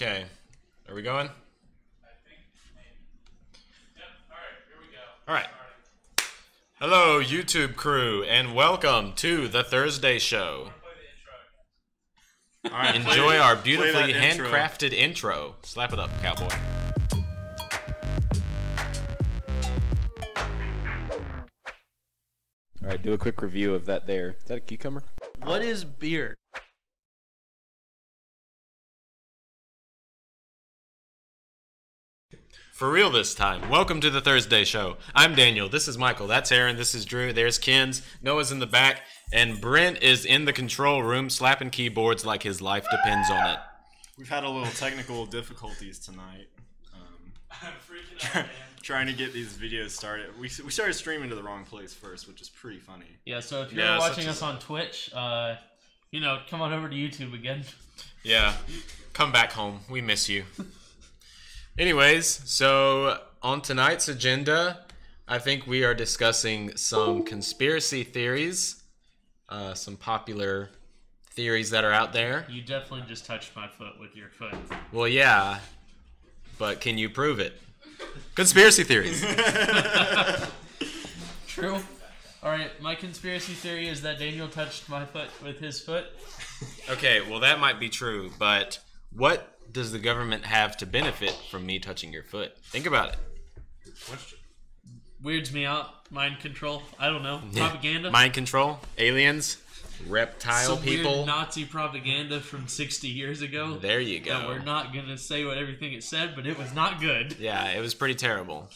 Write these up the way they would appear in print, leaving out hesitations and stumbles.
Okay. Are we going? I think maybe. Yep. All right. Here we go. All right. Hello, YouTube crew, and welcome to the Thursday Show. Play the intro. All right, enjoy our beautifully that intro. handcrafted intro. Slap it up, cowboy. All right, do a quick review of that there. Is that a cucumber? What is beer? For real this time, welcome to the Thursday Show. I'm Daniel, this is Michael, that's Aaron, this is Drew, there's Kens, Noah's in the back, and Brent is in the control room slapping keyboards like his life depends on it. We've had a little technical difficulties tonight. I'm freaking out, man. Trying to get these videos started. We started streaming to the wrong place first, which is pretty funny. Yeah, so if you're Yeah, watching such us on Twitch, come on over to YouTube again. Yeah, come back home, we miss you. Anyways, so on tonight's agenda, I think we are discussing some conspiracy theories, some popular theories that are out there. You definitely just touched my foot with your foot. Well, yeah, but can you prove it? Conspiracy theories. True. Alright, my conspiracy theory is that Daniel touched my foot with his foot. Okay, well that might be true, but what does the government have to benefit from me touching your foot? Think about it. Weirds me out. Mind control. I don't know. Propaganda. Mind control, aliens, reptile Some people. weird Nazi propaganda from 60 years ago. There you That go. we're not going to say what everything it said, but it was not good. Yeah, it was pretty terrible.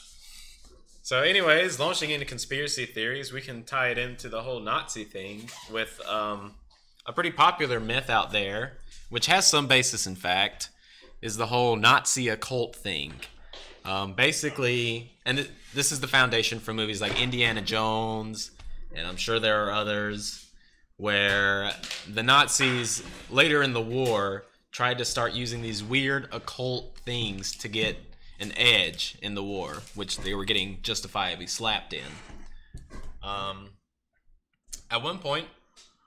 So anyways, launching into conspiracy theories, we can tie it into the whole Nazi thing with a pretty popular myth out there, which has some basis in fact, is the whole Nazi occult thing. Basically, and this is the foundation for movies like Indiana Jones, and I'm sure there are others, where the Nazis, later in the war, tried to start using these weird occult things to get an edge in the war, which they were getting justifiably slapped in. At one point,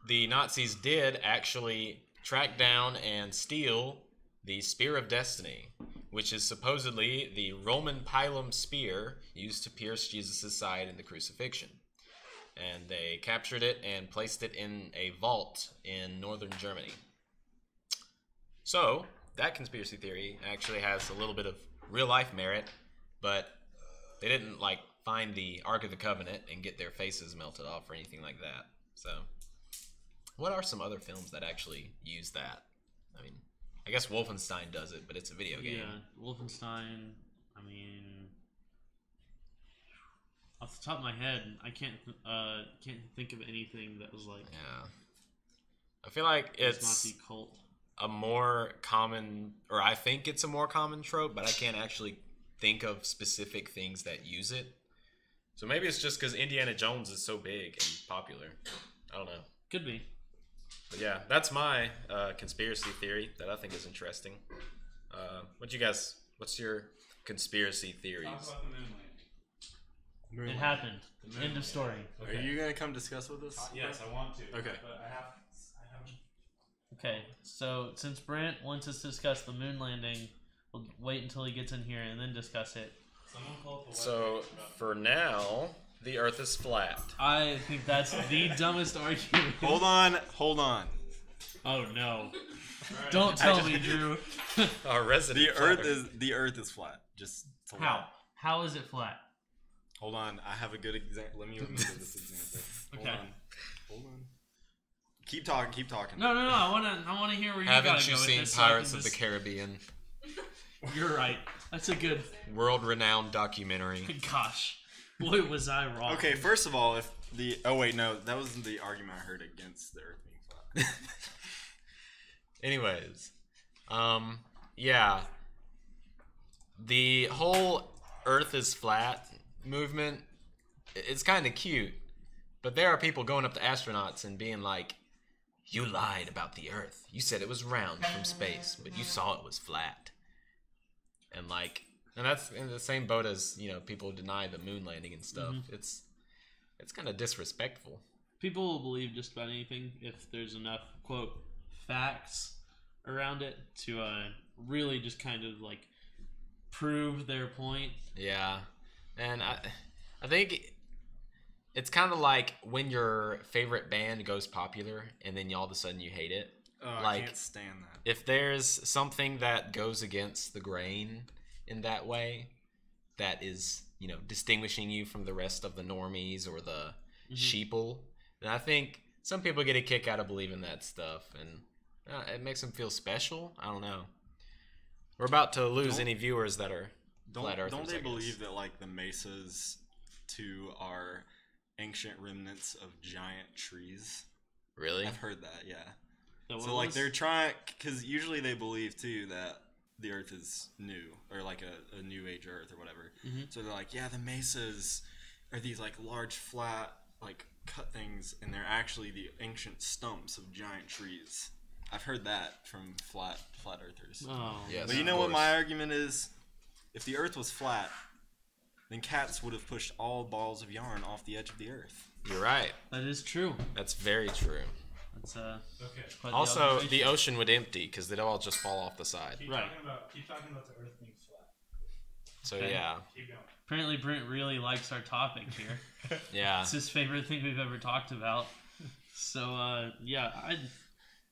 the Nazis did actually track down and steal the Spear of Destiny, which is supposedly the Roman pilum spear used to pierce Jesus' side in the crucifixion. And they captured it and placed it in a vault in northern Germany. So, that conspiracy theory actually has a little bit of real-life merit, but they didn't, find the Ark of the Covenant and get their faces melted off or anything like that. So, what are some other films that actually use that? I mean, I guess Wolfenstein does it, but it's a video game. Yeah, Wolfenstein, off the top of my head, I can't think of anything that was like Yeah. I feel like this it's Nazi cult. a more common, or I think it's a more common trope, but I can't actually think of specific things that use it. So maybe it's just because Indiana Jones is so big and popular. I don't know. Could be. But yeah, that's my conspiracy theory that I think is interesting. What's your conspiracy theories? Talk about the moon landing. It happened. End of story. Are you gonna come discuss with us? Yes, I want to. Okay. But I haven't. Okay, so since Brent wants us to discuss the moon landing, we'll wait until he gets in here and then discuss it. Someone call up the So for now, the Earth is flat. I think that's the dumbest argument. Hold on. Oh no! Don't tell me, Drew. Our resident The Earth is flat. Just to let- How? How is it flat? Hold on. I have a good example. Let me remember this example. Okay. Hold on. Keep talking. No. I wanna hear where you Haven't gotta you go with seen this. so I can Pirates of the just- Caribbean? You're right. That's a good. World-renowned documentary. Gosh, boy, was I wrong. Okay, first of all, oh wait, no, that wasn't the argument I heard against the Earth being flat. Anyways, yeah, the whole Earth is flat movement, it's kind of cute, but there are people going up to astronauts and being like, you lied about the Earth. You said it was round from space, but you saw it was flat. And that's in the same boat as, people deny the moon landing and stuff. Mm-hmm. It's kind of disrespectful. People will believe just about anything if there's enough quote facts around it to really just kind of like prove their point. Yeah, and I think it's kind of like when your favorite band goes popular and then all of a sudden you hate it. Oh, I Like, can't stand that. if there's something that goes against the grain in that way, that is, distinguishing you from the rest of the normies or the sheeple, then I think some people get a kick out of believing that stuff, and it makes them feel special. I don't know. We're about to lose Don't- any viewers that are flat earthers. Don't I they guess. believe that like the mesas too are ancient remnants of giant trees? Really? I've heard that, yeah. That So one like was- they're trying, because usually they believe too that the Earth is new, or like a new age Earth or whatever. So they're like, yeah, the mesas are these like large flat like cut things, and they're actually the ancient stumps of giant trees. I've heard that from flat earthers. Oh, Yes. But you of know what course. my argument is? If the Earth was flat, then cats would have pushed all balls of yarn off the edge of the Earth. You're right. that is true. That's very true. That's Okay. quite Also, the observation. ocean would empty because they'd all just fall off the side. Keep Right. talking about the Earth being flat. So Okay. yeah, Keep going. Apparently, Brent really likes our topic here. yeah. It's his favorite thing we've ever talked about. So, yeah, I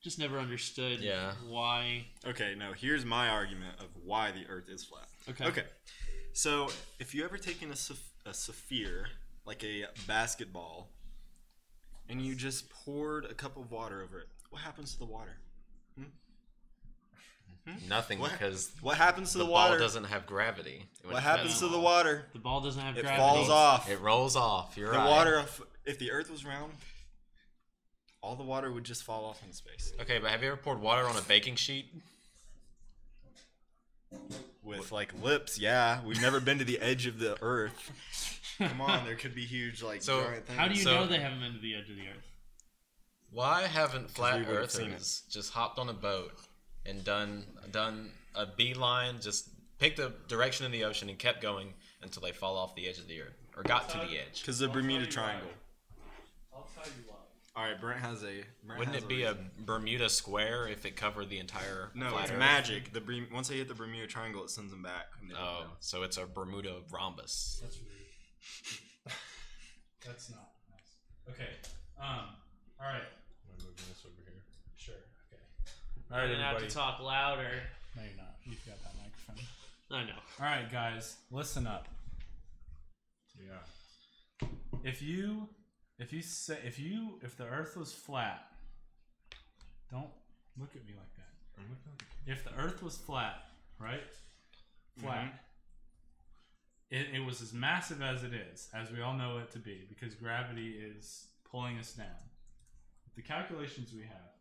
just never understood Yeah. why. Okay, no, here's my argument of why the Earth is flat. Okay. So, if you ever taken a sphere, like a basketball, and you just poured a cup of water over it, what happens to the water? Nothing What? because What happens to the the ball water? doesn't have gravity. When What it's happens that to the small. water? The ball doesn't have It gravity. falls off. It rolls off. You're The right. water, if the Earth was round, all the water would just fall off into space. Okay, but have you ever poured water on a baking sheet? With like lips, yeah. We've never been to the edge of the Earth. Come on, there could be huge like So, giant things. How do you So- know they haven't been to the edge of the Earth? Why haven't flat we would've seen earthers just hopped on a boat and done a beeline, just picked a direction in the ocean and kept going until they fall off the edge of the Earth or got to the edge? Because the Bermuda Triangle. I'll tell you why. All right, Brent has a. Brent Wouldn't has it be a reason. Bermuda Square if it covered the entire No, flat it's Earth? magic. Once they hit the Bermuda Triangle, it sends them back. and they don't Oh, know. so it's a Bermuda rhombus. That's rude. That's not nice. Okay. All right. I'm moving this over here. Sure. Okay. All right, You're gonna have everybody. to talk louder. No, you're not. You've got that microphone. I know. All right, guys, listen up. Yeah. If the Earth was flat, don't look at me like that. If the Earth was flat, right? Flat. It was as massive as it is, as we all know it to be, because gravity is pulling us down. The calculations we have,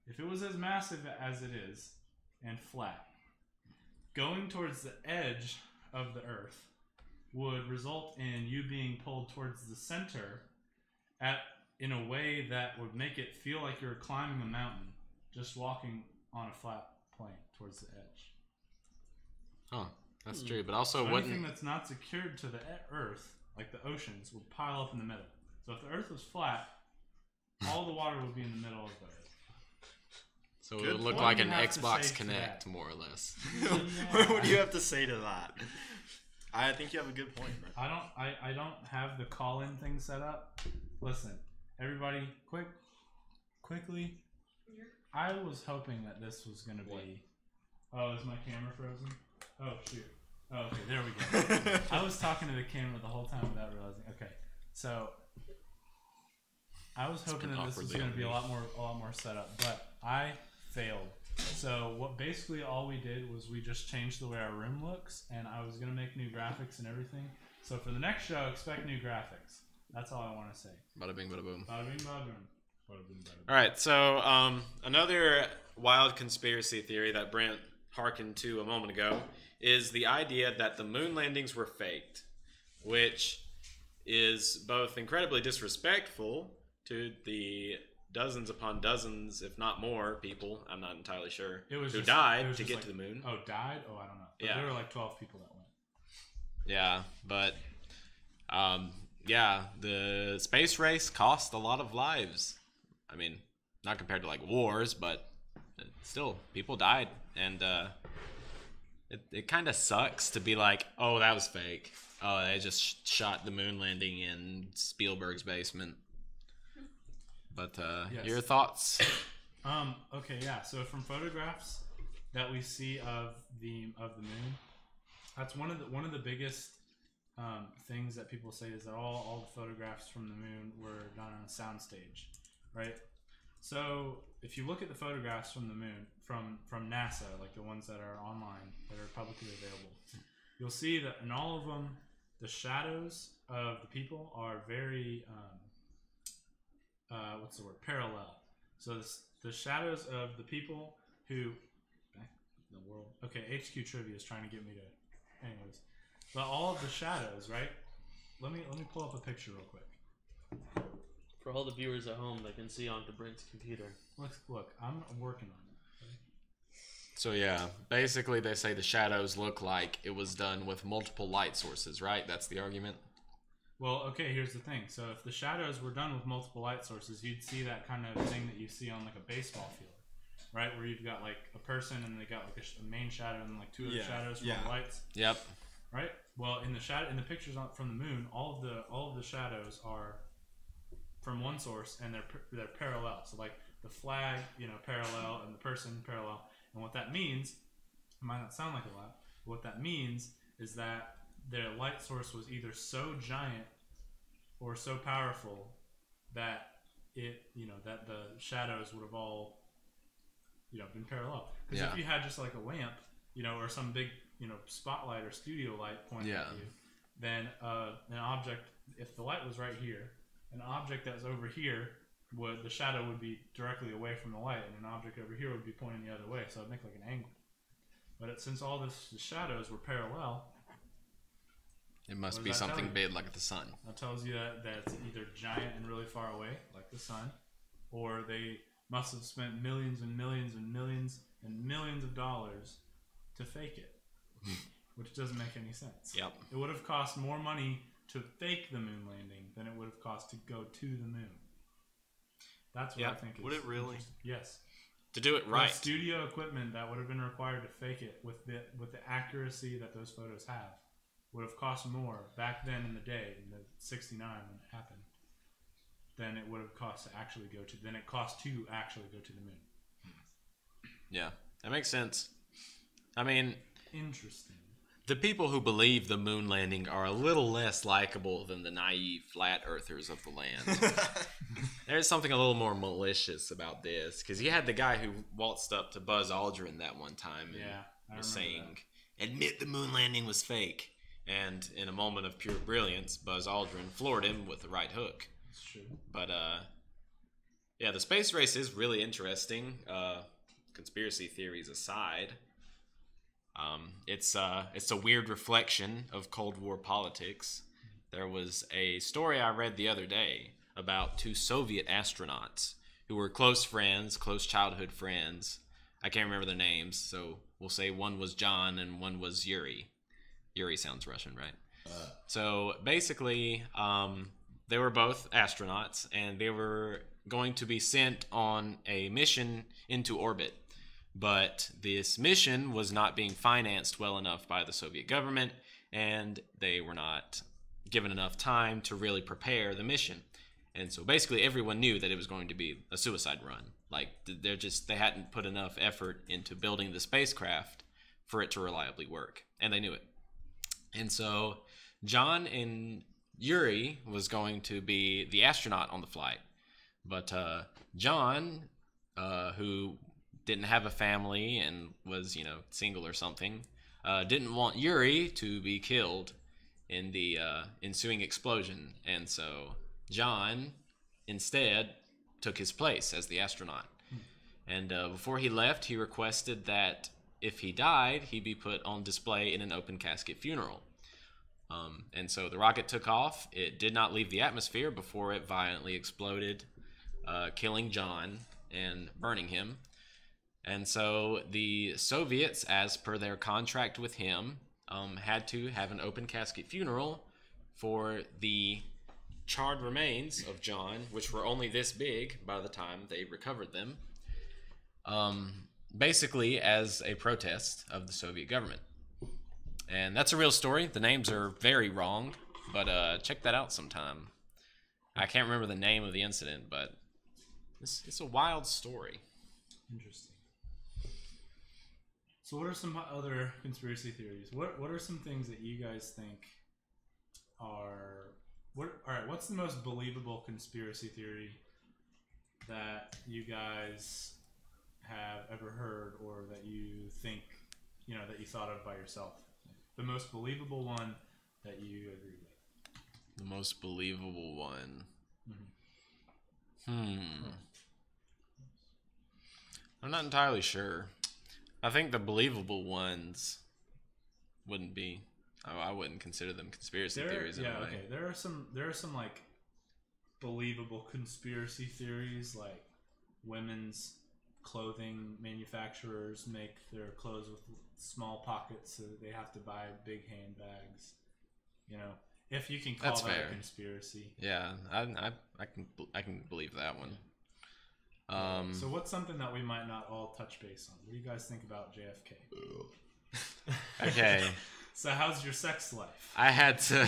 if it was as massive as it is and flat, going towards the edge of the Earth would result in you being pulled towards the center in a way that would make it feel like you're climbing a mountain, just walking on a flat plane towards the edge. Huh. That's true, but also So anything wouldn't. that's not secured to the Earth, like the oceans, would pile up in the middle. So if the Earth was flat, all the water would be in the middle of the Earth. So it Good would look point. like What an do you have to Xbox say to Connect, that? more or less. What do you have to say to that? I think you have a good point, Brent. I don't have the call-in thing set up. Listen, everybody, quickly. I was hoping that this was gonna be. Oh, is my camera frozen? Oh shoot. Oh, okay, there we go. I was talking to the camera the whole time without realizing. Okay, so I was hoping been that this was awkwardly going to be a on lot more set up, but I failed. So what basically all we did was we just changed the way our room looks, and I was going to make new graphics and everything. So for the next show, expect new graphics. That's all I want to say. Bada bing, bada boom. Bada bing, bada boom. Bada bing, bada boom. All right, so another wild conspiracy theory that Brent hearkened to a moment ago is the idea that the moon landings were faked, which is both incredibly disrespectful to the dozens upon dozens, if not more, people, I'm not entirely sure, It was who just- died it was to just get like- to the moon. Oh, died? Oh, I don't know. But Yeah. there were like 12 people that went. Yeah, but yeah, the space race cost a lot of lives. I mean, not compared to like wars, but still, people died, and it kind of sucks to be like, oh, that was fake. Oh, they just shot the moon landing in Spielberg's basement. But Yes. your thoughts? Okay, yeah. So from photographs that we see of the moon, that's one of the biggest things that people say is that all the photographs from the moon were done on a soundstage, right? So if you look at the photographs from the moon from NASA, like the ones that are online, that are publicly available, you'll see that in all of them, the shadows of the people are very what's the word? Parallel. So the shadows of the people who back in the world. Okay, HQ Trivia is trying to get me to. Anyways, but all of the shadows, right? Let me pull up a picture real quick. For all the viewers at home, they can see onto Brent's computer. Look, I'm working on it. So yeah, basically they say the shadows look like it was done with multiple light sources, right? That's the argument. Well, okay, here's the thing. So if the shadows were done with multiple light sources, you'd see that kind of thing that you see on like a baseball field, right? Where you've got like a person and they got like a main shadow and like two other shadows from the lights. Yep. Right. Well, in the pictures from the moon, all of the shadows are from one source and they're parallel. So like the flag, parallel, and the person parallel. And what that means, it might not sound like a lot, but what that means is that their light source was either so giant or so powerful that that the shadows would have all, been parallel. Because if you had just like a lamp, or some big, spotlight or studio light pointing at you, then an object, if the light was right here, an object that's over here, the shadow would be directly away from the light, and an object over here would be pointing the other way, so it'd make like an angle. But since all the shadows were parallel, it must be something big like the sun. that tells you that it's either giant and really far away, like the sun, or they must have spent millions and millions and millions and millions of dollars to fake it, which doesn't make any sense. Yep. It would have cost more money to fake the moon landing than it would have cost to go to the moon. That's what I think. Would it really? Yes. To do it right. The studio equipment that would have been required to fake it with the accuracy that those photos have would have cost more back then in the day, in the '69 when it happened, than it would have cost to actually go to the moon. Yeah, that makes sense. I mean, Interesting. the people who believe the moon landing are a little less likable than the naive flat earthers of the land. There's something a little more malicious about this, because you had the guy who waltzed up to Buzz Aldrin that one time and was saying, admit the moon landing was fake. And in a moment of pure brilliance, Buzz Aldrin floored him with the right hook. That's true. But, yeah, the space race is really interesting, conspiracy theories aside. It's a weird reflection of Cold War politics. There was a story I read the other day about two Soviet astronauts who were close childhood friends. I can't remember their names, so we'll say one was John and one was Yuri. Yuri sounds Russian, right? So basically, they were both astronauts, and they were going to be sent on a mission into orbit. But this mission was not being financed well enough by the Soviet government, and they were not given enough time to really prepare the mission. And so basically everyone knew that it was going to be a suicide run. Like, they hadn't put enough effort into building the spacecraft for it to reliably work, and they knew it. And so John and Yuri was going to be the astronaut on the flight. But John, who didn't have a family and was, single or something, didn't want Yuri to be killed in the ensuing explosion. And so John instead took his place as the astronaut. And before he left, he requested that if he died, he'd be put on display in an open casket funeral. And so the rocket took off. It did not leave the atmosphere before it violently exploded, killing John and burning him. And so the Soviets, as per their contract with him, had to have an open casket funeral for the charred remains of John, which were only this big by the time they recovered them, basically as a protest of the Soviet government. And that's a real story. The names are very wrong, but check that out sometime. I can't remember the name of the incident, but it's a wild story. Interesting. So what are some other conspiracy theories? What are some things that you guys think are... what's the most believable conspiracy theory that you guys have ever heard, or that you think, that you thought of by yourself? The most believable one that you agree with. The most believable one. I'm not entirely sure. I think the believable ones wouldn't be. I wouldn't consider them conspiracy theories in a way. Okay. There are some like believable conspiracy theories, like women's clothing manufacturers make their clothes with small pockets, so that they have to buy big handbags. If you can call That's that fair. a conspiracy. Yeah, I can believe that one. So what's something that we might not all touch base on? What do you guys think about JFK? Okay. So how's your sex life? I had to.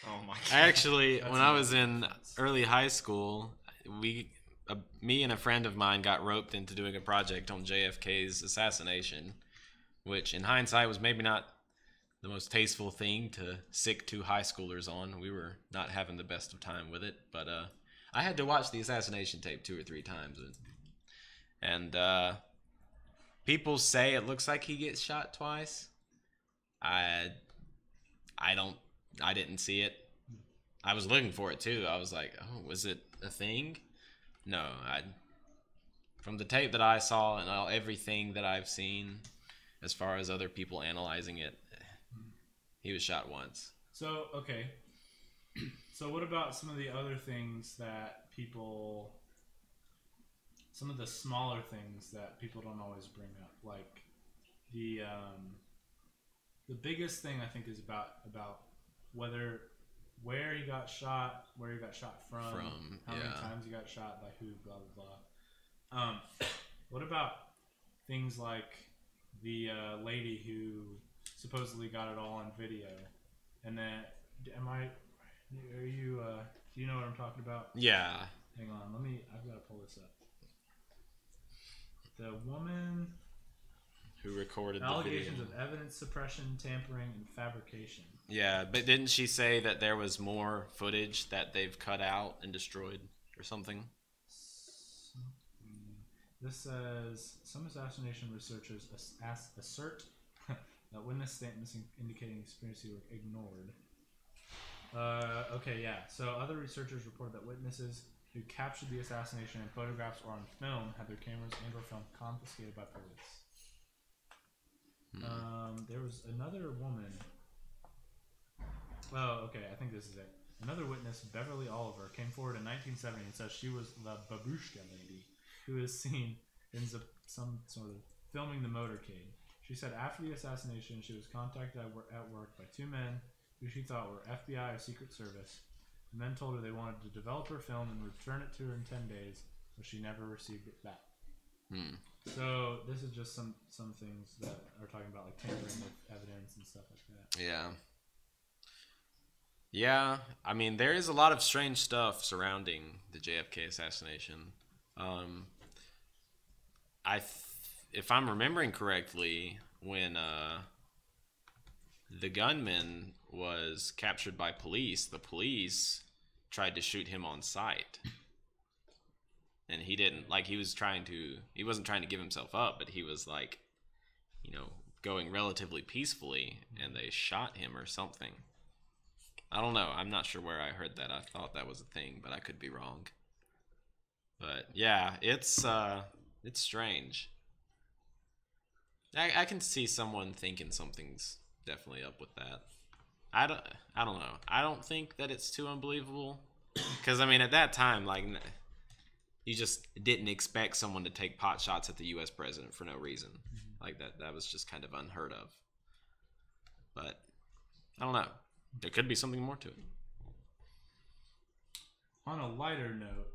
Oh my god. Actually, That's when I was amazing. in early high school, me and a friend of mine got roped into doing a project on JFK's assassination, which in hindsight was maybe not the most tasteful thing to sick two high schoolers on. We were not having the best of time with it, but I had to watch the assassination tape 2 or 3 times, and people say it looks like he gets shot twice. I didn't see it. I was looking for it too. I was like, oh, was it a thing? No, from the tape that I saw and everything that I've seen, as far as other people analyzing it, he was shot once. So, okay. So what about some of the other things that some of the smaller things that people don't always bring up? Like the biggest thing I think is about where he got shot, where he got shot from how many times he got shot, by who, blah, blah, blah. What about things like the lady who supposedly got it all on video? And then, do you know what I'm talking about? Yeah. Hang on, I've got to pull this up. The woman... Who recorded Allegations the video. of evidence suppression, tampering, and fabrication. Yeah, but didn't she say that there was more footage that they've cut out and destroyed or something? This says, some assassination researchers assert that witness statements indicating conspiracy were ignored. Okay, yeah. So other researchers reported that witnesses who captured the assassination in photographs or on film had their cameras and or film confiscated by police. There was another woman. Oh, okay. I think this is it. Another witness, Beverly Oliver, came forward in 1970 and says she was the babushka lady who is seen in some sort of filming the motorcade. She said after the assassination, she was contacted at work by 2 men who she thought were FBI or Secret Service. The men told her they wanted to develop her film and return it to her in 10 days, but she never received it back. So this is just some things that are talking about, like tampering with evidence and stuff like that. Yeah, I mean, there is a lot of strange stuff surrounding the JFK assassination. If I'm remembering correctly, when the gunman was captured by police, the police tried to shoot him on sight. And he didn't, like, he wasn't trying to give himself up, but he was like, going relatively peacefully, and they shot him or something. I don't know. I'm not sure where I heard that. I thought that was a thing, but I could be wrong. But yeah, it's strange. I can see someone thinking something's definitely up with that. I don't know. I don't think that it's too unbelievable, because I mean, at that time, like, you just didn't expect someone to take pot shots at the U.S. president for no reason. Like that was just kind of unheard of. But I don't know. There could be something more to it. On a lighter note,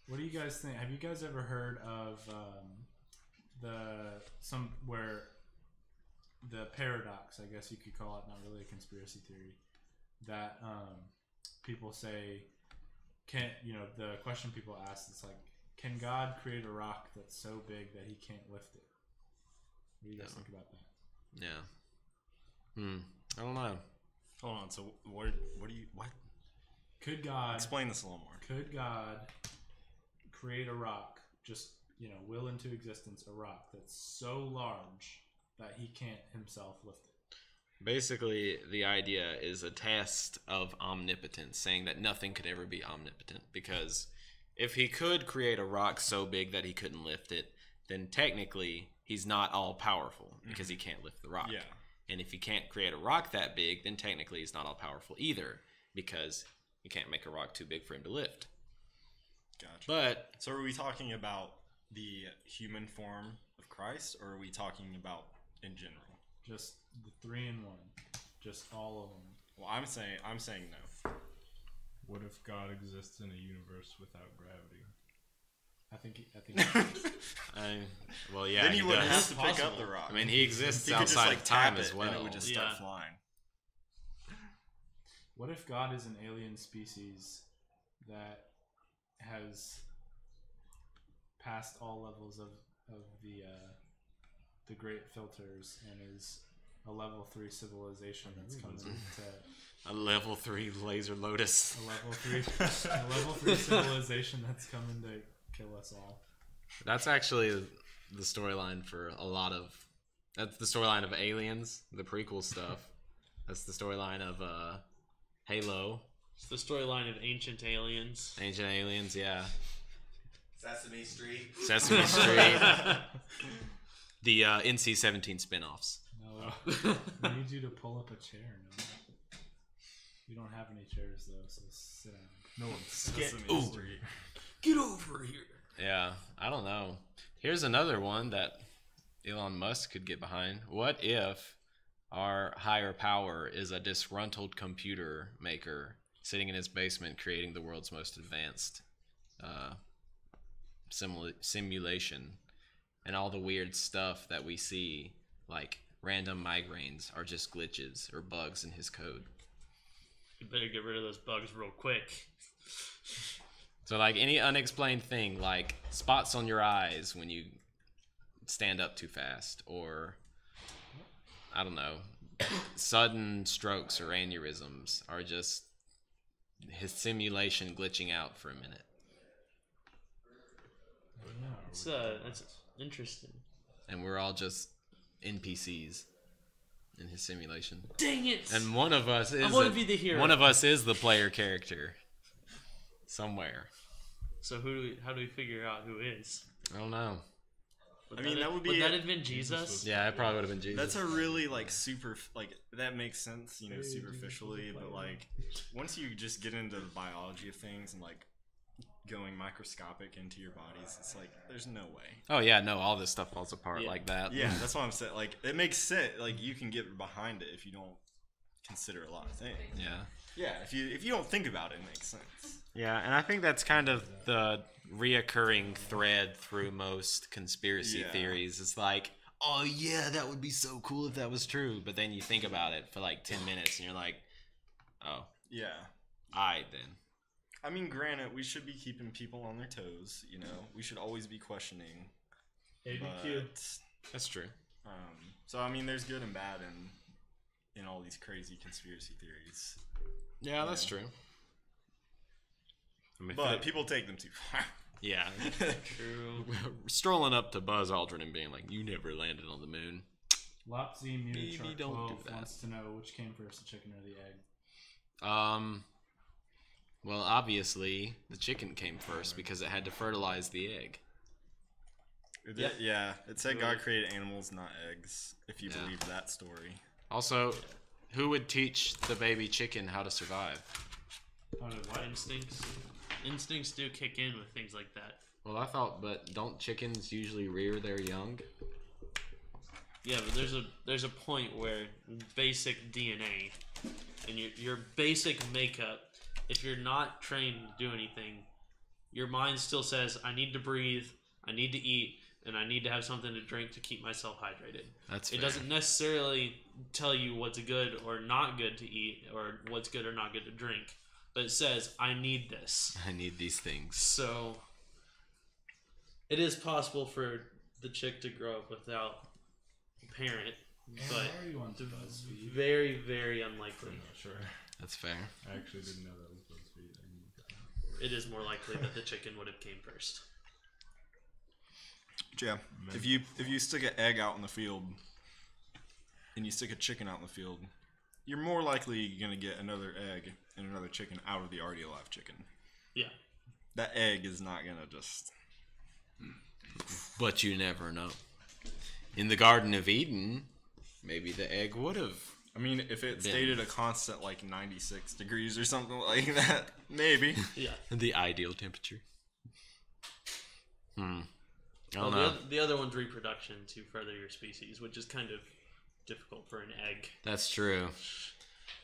what do you guys think? Have you guys ever heard of where the the paradox, I guess you could call it, not really a conspiracy theory, that people say, the question people ask is like, can God create a rock that's so big that he can't lift it? What do you guys think about that? Yeah. I don't know. Hold on. So what Could God explain this a little more? Could God create a rock, just will into existence a rock that's so large that he can't himself lift it? Basically, the idea is a test of omnipotence, saying that nothing could ever be omnipotent, because if he could create a rock so big that he couldn't lift it, then technically he's not all powerful because he can't lift the rock. Yeah. And if he can't create a rock that big, then technically he's not all powerful either, because you can't make a rock too big for him to lift. Gotcha. But So are we talking about the human form of Christ, or are we talking about in general? Just the 3 in 1, just all of them. Well, I'm saying no. What if God exists in a universe without gravity? I think well, yeah, Then he wouldn't does. have to pick up the rock. I mean, he exists He could just outside like of time tap as it well. and it would just start Yeah. flying. what if God is an alien species that has passed all levels of the great filters and is a level 3 civilization that's coming to A level 3 laser lotus. a level 3 civilization that's coming to kill us all. That's actually the storyline for a lot of. That's the storyline of Aliens, the prequel stuff. That's the storyline of Halo, It's the storyline of Ancient Aliens. Ancient Aliens, yeah. Sesame Street. Sesame Street. The NC-17 spin-offs. No, we need you to pull up a chair. No, we don't have any chairs though, so sit down. No, Sesame Ooh. Street. Get over here. Yeah, I don't know. Here's another one that Elon Musk could get behind. What if our higher power is a disgruntled computer maker sitting in his basement creating the world's most advanced simulation, and all the weird stuff that we see, like random migraines, are just glitches or bugs in his code? You better get rid of those bugs real quick. So like any unexplained thing, like spots on your eyes when you stand up too fast, or I don't know, sudden strokes or aneurysms, are just his simulation glitching out for a minute. That's interesting. And we're all just NPCs in his simulation. Dang it! And one of us is wanna be the hero. One of us is the player character somewhere. So how do we figure out who is? I don't know. I mean, that would be Would that have been Jesus? Yeah, it probably would have been Jesus. That's a really like super like that makes sense, superficially, but like once you just get into the biology of things and like going microscopic into your bodies, it's like there's no way. Oh yeah, no, all this stuff falls apart Yeah. like that. Yeah, that's what I'm saying. Like it makes sense. Like you can get behind it if you don't consider a lot of things. Yeah. Yeah, if you don't think about it, it makes sense. Yeah, and I think that's kind of the reoccurring thread through most conspiracy Yeah. theories. It's like, oh yeah, that would be so cool if that was true. But then you think about it for like 10 minutes and you're like, oh, Yeah. alright then. I mean, granted, we should be keeping people on their toes. We should always be questioning. ABQ. But, That's true. so I mean, there's good and bad in all these crazy conspiracy theories. Yeah, that's true. I mean, But people take them too far. yeah. True. Strolling up to Buzz Aldrin and being like, you never landed on the moon. Lopsy Maybe Munichark don't 12 do that. wants to know which came first, the chicken or the egg. Well, obviously, the chicken came first because it had to fertilize the egg. Yeah, it said God created animals, not eggs, if you believe that story. Also, who would teach the baby chicken how to survive? How did what? Instincts do kick in with things like that. Well, I thought, but don't chickens usually rear their young? Yeah, but there's a point where basic DNA and your basic makeup, if you're not trained to do anything, your mind still says, I need to breathe, I need to eat, and I need to have something to drink to keep myself hydrated. That's It fair. doesn't necessarily tell you what's good or not good to eat or what's good or not good to drink, but it says, I need this. I need these things. So it is possible for the chick to grow up without a parent, but Why are you on BuzzFeed? very, very unlikely. I'm not sure. That's fair. I actually didn't know that was BuzzFeed. It is more likely that the chicken would have came first. Yeah. If you stick an egg out in the field and you stick a chicken out in the field, you're more likely gonna get another egg and another chicken out of the already alive chicken. Yeah. That egg is not gonna just. But you never know. In the Garden of Eden, maybe the egg would have. I mean, if it stayed at a constant like 96 degrees or something like that, maybe. Yeah. The ideal temperature. I Well, don't know. the other one's reproduction to further your species, which is kind of difficult for an egg. That's true.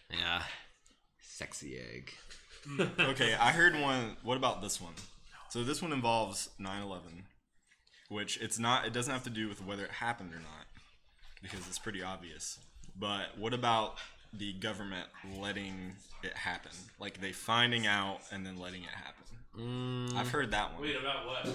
Yeah. Sexy egg. Okay, I heard one. What about this one? So this one involves 9/11, which it doesn't have to do with whether it happened or not, because it's pretty obvious. But what about the government letting it happen? Like they finding out and then letting it happen. I've heard that one. Wait, about what?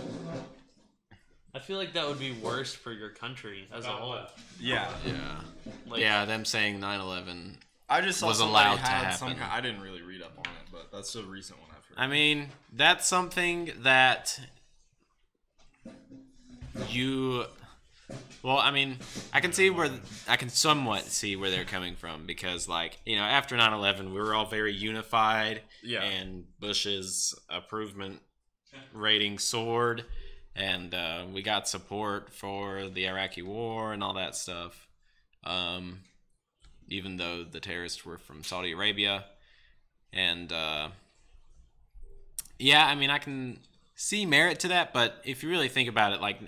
I feel like that would be worse for your country as a whole. Yeah, Yeah. Like, Yeah, them saying 9/11. I just saw Was somebody allowed to had some happen. I didn't really read up on it, but that's a recent one I've heard. I mean, that's something that you. Well, I mean, I can somewhat see where they're coming from because, like, you know, after 9/11, we were all very unified, Yeah. and Bush's improvement rating soared, and we got support for the Iraqi war and all that stuff. Even though the terrorists were from Saudi Arabia, and yeah, I mean, I can see merit to that, but if you really think about it, like,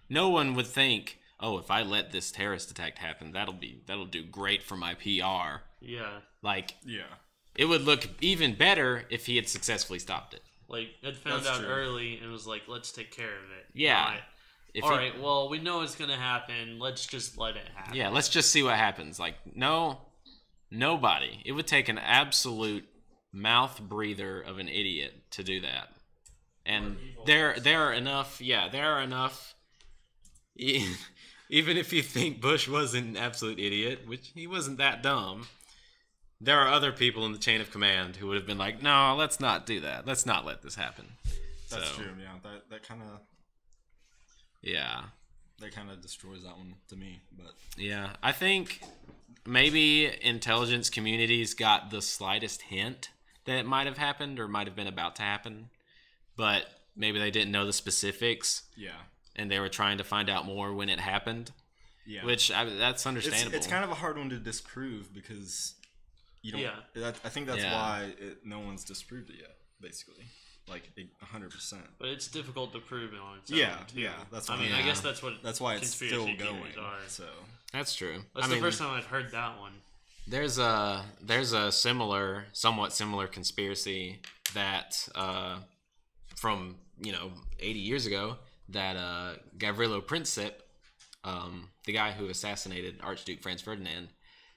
no one would think, oh, if I let this terrorist attack happen, that'll do great for my PR. Yeah. Like, Yeah. it would look even better if he had successfully stopped it. Like, it found That's out true. early and was like, let's take care of it. Yeah. If All he- right, well, we know it's going to happen. Let's just let it happen. Yeah, let's just see what happens. Like, nobody. It would take an absolute mouth breather of an idiot to do that. And there are enough. Yeah, there are enough. Even if you think Bush was an absolute idiot, which he wasn't that dumb, there are other people in the chain of command who would have been like, no, let's not do that. Let's not let this happen. That's So, true. Yeah, that kind of Yeah. destroys that one to me. But Yeah, I think maybe intelligence communities got the slightest hint that it might have happened or might have been about to happen, but maybe they didn't know the specifics yeah, and they were trying to find out more when it happened, yeah. which that's understandable. It's kind of a hard one to disprove because you don't. Yeah. I think that's Yeah. why no one's disproved it yet. Basically, like 100%. But it's difficult to prove it on its own. Yeah, too. yeah. That's I why. mean, Yeah. I guess that's what That's why it's conspiracy still theories going. are. So That's true. That's the first time I've heard that one. There's a somewhat similar conspiracy that from 80 years ago that Gavrilo Princip, the guy who assassinated Archduke Franz Ferdinand,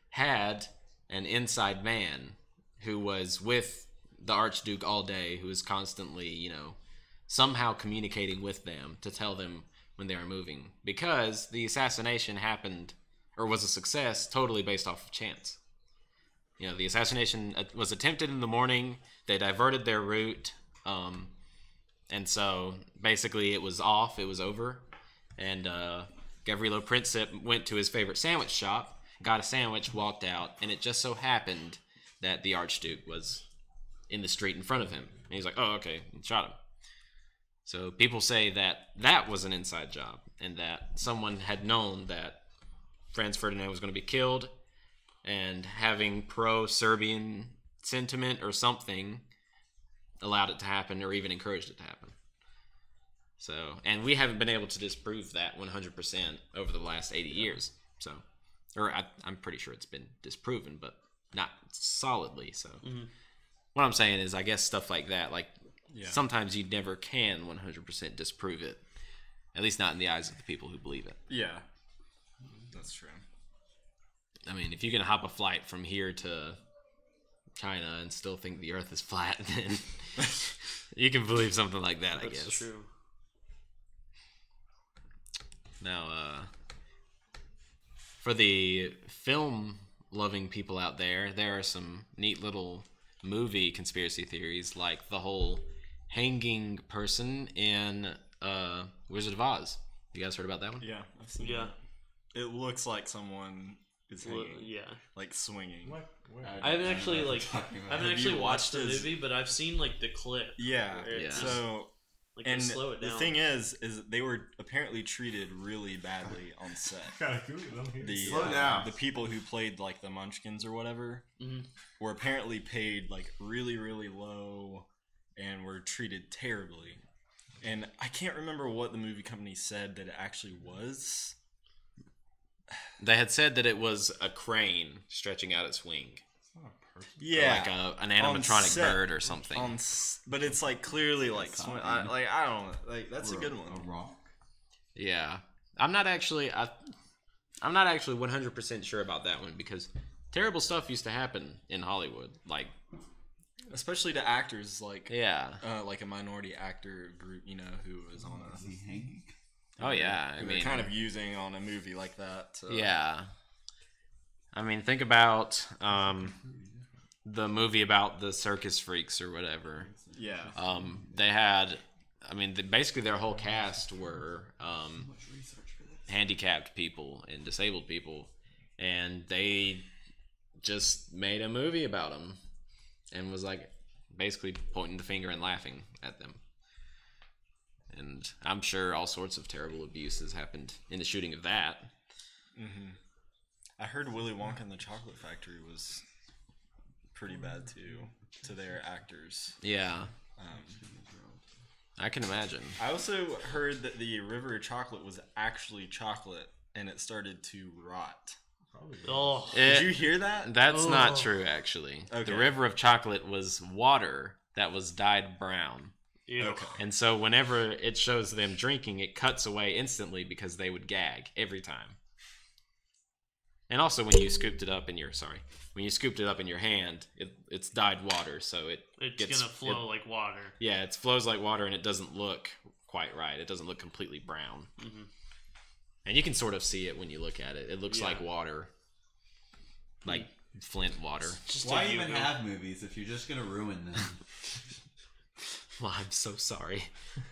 had an inside man who was with the Archduke all day, who was constantly somehow communicating with them to tell them when they were moving, because the assassination happened or was a success totally based off of chance. The assassination was attempted in the morning. They diverted their route. And so basically it was off. It was over. And Gavrilo Princip went to his favorite sandwich shop, got a sandwich, walked out. And it just so happened that the Archduke was in the street in front of him. And he's like, oh, okay, and shot him. So people say that that was an inside job and that someone had known that Franz Ferdinand was going to be killed, and having pro-Serbian sentiment or something allowed it to happen or even encouraged it to happen. So, and we haven't been able to disprove that 100% over the last 80 years. So, or I'm pretty sure it's been disproven, but not solidly. So, what I'm saying is, I guess stuff like that, like sometimes you never can 100% disprove it. At least not in the eyes of the people who believe it. Yeah, that's true. I mean, if you can hop a flight from here to China and still think the Earth is flat, then you can believe something like that, I guess. That's true. Now, for the film-loving people out there, there are some neat little movie conspiracy theories, like the whole hanging person in Wizard of Oz. You guys heard about that one? Yeah, I've seen Yeah. that. It looks like someone is Well, hanging, yeah. like swinging. What? Where? I haven't actually know what like you're talking about. I haven't Have actually you watched the watched this? movie, but I've seen like the clip. Yeah. Where it's Yeah. So, like they and slow it the down. thing is they were apparently treated really badly on set. Gotta Google them here. The Slow down. the people who played like the Munchkins or whatever Mhm. were apparently paid like really really low and were treated terribly. And I can't remember what the movie company said that it actually was. They had said that it was a crane stretching out its wing. It's not a person. Yeah, Like an animatronic set. bird or something. But it's like clearly like Something. I don't know, like that's a good one. A rock. Yeah. I'm not actually 100% sure about that one because terrible stuff used to happen in Hollywood. Like, Especially to actors like yeah. like a minority actor group, you know, who is on Is he hanging? Oh yeah, I who mean, they're kind of using on a movie like that. To, yeah. I mean, think about the movie about the circus freaks or whatever. yeah. They had, I mean, basically their whole cast were handicapped people and disabled people, and they just made a movie about them and was like basically pointing the finger and laughing at them. And I'm sure all sorts of terrible abuses happened in the shooting of that. I heard Willy Wonka and the Chocolate Factory was pretty bad too to their actors. Yeah, I can imagine. I also heard that the River of Chocolate was actually chocolate and it started to rot. Oh, Did you hear that? That's not Oh. true, actually. Okay. The river of chocolate was water that was dyed brown. ew. Okay. And so whenever it shows them drinking, it cuts away instantly because they would gag every time. And also when you scooped it up in your hand, it's dyed water, so It's gonna flow like water. Yeah, it flows like water and it doesn't look quite right. It doesn't look completely brown. Mhm. And you can sort of see it when you look at it. It looks Yeah. like water. Like Flint water. Just Why a even Hugo. have movies if you're just gonna ruin them? Well, I'm so sorry.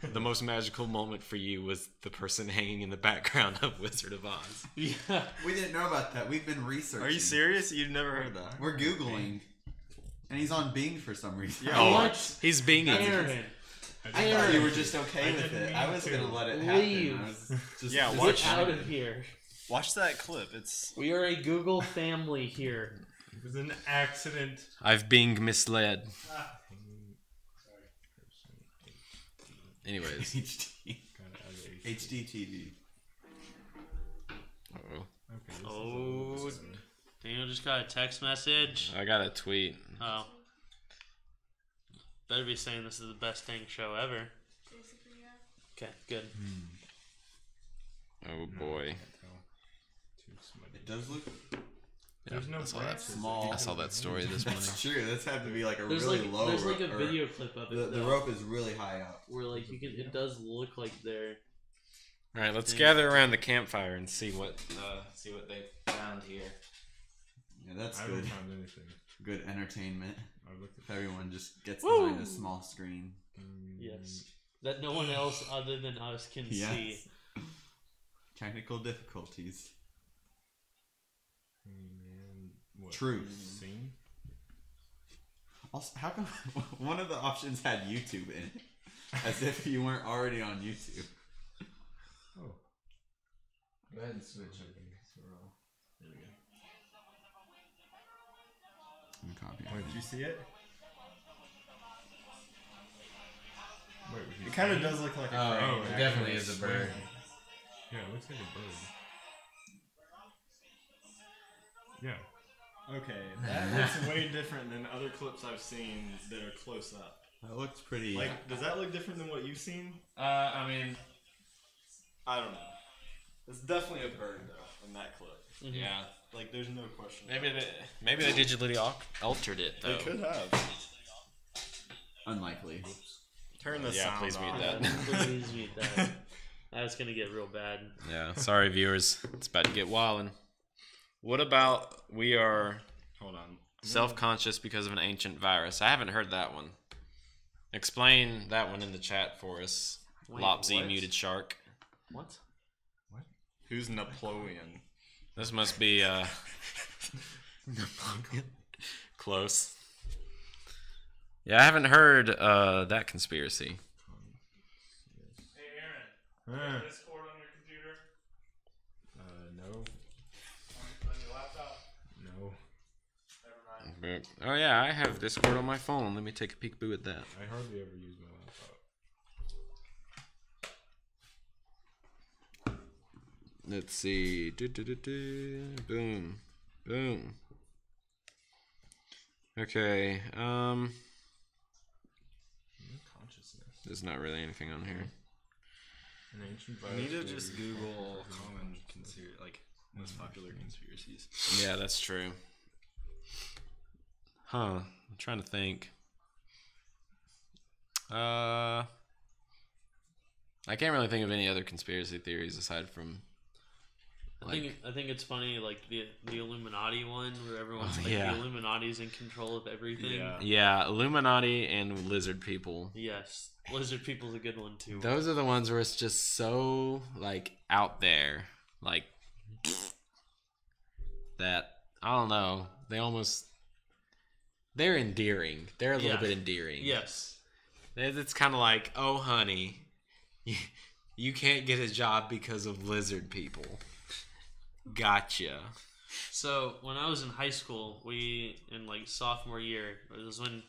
The most magical moment for you was the person hanging in the background of Wizard of Oz. Yeah. We didn't know about that. We've been researching. Are you serious? You've never heard that? We're googling, and he's on Bing for some reason. Yeah. Oh, What? he's being Aaron, I thought you were just okay I with didn't it. mean I was to. gonna let it happen. Leave. I was just, Yeah, just watch- get out of here. Watch that clip. It's We are a Google family here. It was an accident. I've been misled. Anyways. HD. Gotta add the HD TV. Uh-oh. Okay, this is Oh, Daniel just got a text message. I got a tweet. Oh. Better be saying this is the best dang show ever. Okay, good. Oh boy. too smutty. It does look There's no I saw that. branches. small. I saw that story this morning. That's true. That's had to be like a There's really like low. there's like a or- video clip of it The though, rope is really high up. where like you can it does look like they're All right, let's gather around the campfire and see what they found here. Yeah, that's I haven't good. found anything. Good entertainment. I looked If everyone just gets behind a small screen. yes that no one else other than us can Yes. see. Technical difficulties. And what? Truth. Scene? Also, how come one of the options had YouTube in it? As if you weren't already on YouTube. Oh. Go ahead and switch it. There we go. And copy. Wait, did you see it? Wait, was he it kind of flying? does look like a Oh, crane. it definitely is a bird. Yeah, it looks like a bird. Yeah. Okay, that looks way different than other clips I've seen that are close up. That looks pretty. Like, does that look different than what you've seen? I mean, I don't know. It's definitely a bird though in that clip. Yeah. Like there's no question. Maybe they digitally altered it though. They could have. Unlikely. Turn the Yeah, sound please mute off. that. Please mute that. That's gonna get real bad. Yeah, sorry viewers. It's about to get wildin'. What about we are Hold on. self-conscious because of an ancient virus? I haven't heard that one. Explain that one in the chat for us. Wait, Lopsy what? muted shark. What? Who's Napoleon? This must be close. Yeah, I haven't heard that conspiracy. Hey, Aaron. Discord on your computer? No. On your laptop? No. Never mind. Oh yeah, I have Discord on my phone. Let me take a peek at that. I hardly ever use my laptop. Let's see. Boom. Boom. Okay. Consciousness. There's not really anything on here. An ancient You virus. need to theory just is Google caused common like most popular conspiracies. Yeah, that's true. Huh. I'm trying to think. I can't really think of any other conspiracy theories aside from I think it's funny, like the Illuminati one, where everyone's Oh, like yeah. the Illuminati's in control of everything. yeah, Illuminati and lizard people. Yes, lizard people's a good one too. Those are the ones where it's just so like out there, like that. I don't know. They're endearing. They're a little Yeah. bit endearing. Yes. It's kind of like, oh, honey, you can't get a job because of lizard people. Gotcha. So when I was in high school, in like sophomore year, it was when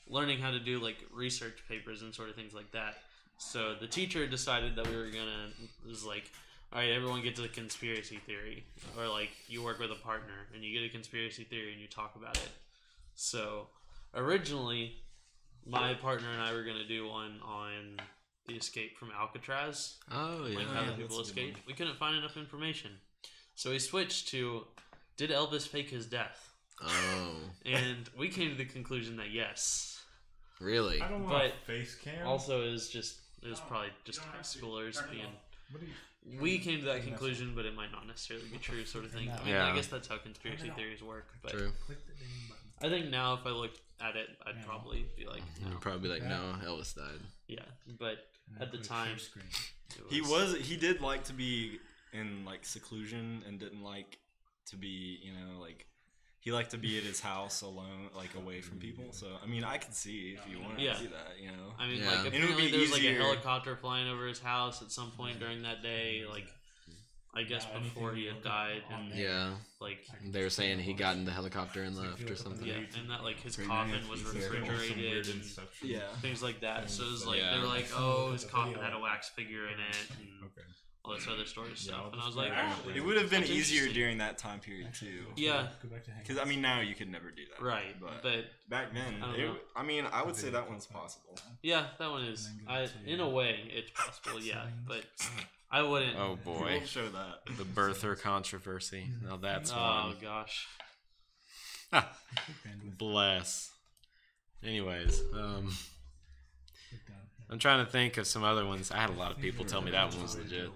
learning how to do like research papers and sort of things like that. So the teacher decided that was like, all right, everyone gets a conspiracy theory, or like you work with a partner and you get a conspiracy theory and you talk about it. So originally, my partner and I were gonna do one on the escape from Alcatraz. Oh yeah. Like how the people escaped. We couldn't find enough information. So we switched to, did Elvis fake his death? Oh, And we came to the conclusion that yes. really? I don't want But a face cam. Also, it was probably just high schoolers being. What do you, We came to that conclusion, but it might not necessarily be true, sort of thing. I mean, Yeah. I guess that's how conspiracy theories work. But True. I think now, if I looked at it, I'd probably be like, no. You'd probably be like, no, Elvis died. Yeah. But at the time, He did like to be in like seclusion and didn't like to be, he liked to be at his house alone, like away from people. So I mean, I could see if you wanted Yeah. to do that, I mean, Yeah. like And it would apparently be there was like a easier. helicopter flying over his house at some point during that day. Like, I guess before he had died, and Yeah. like. They were saying he got in the helicopter and left or something. Yeah, and that like his Pretty coffin nice. was Yeah. some weird refrigerated and inception. Yeah. things like that. So it was like Yeah. they were like, oh, his coffin had a wax figure in it and Okay. all this other story stuff. I'll And I was just like, write it It would have been That's easier interesting. during that time period too. yeah, Because I mean, now you could never do that. right, But, but back then, I don't know. I mean, I would say that one's possible. yeah, that one is. In a way, it's possible. Yeah, but I wouldn't. Oh We boy. won't show that. The birther controversy. Now that's Oh one. gosh. Bless. Anyways, I'm trying to think of some other ones. I had a lot of people tell me that one was legit.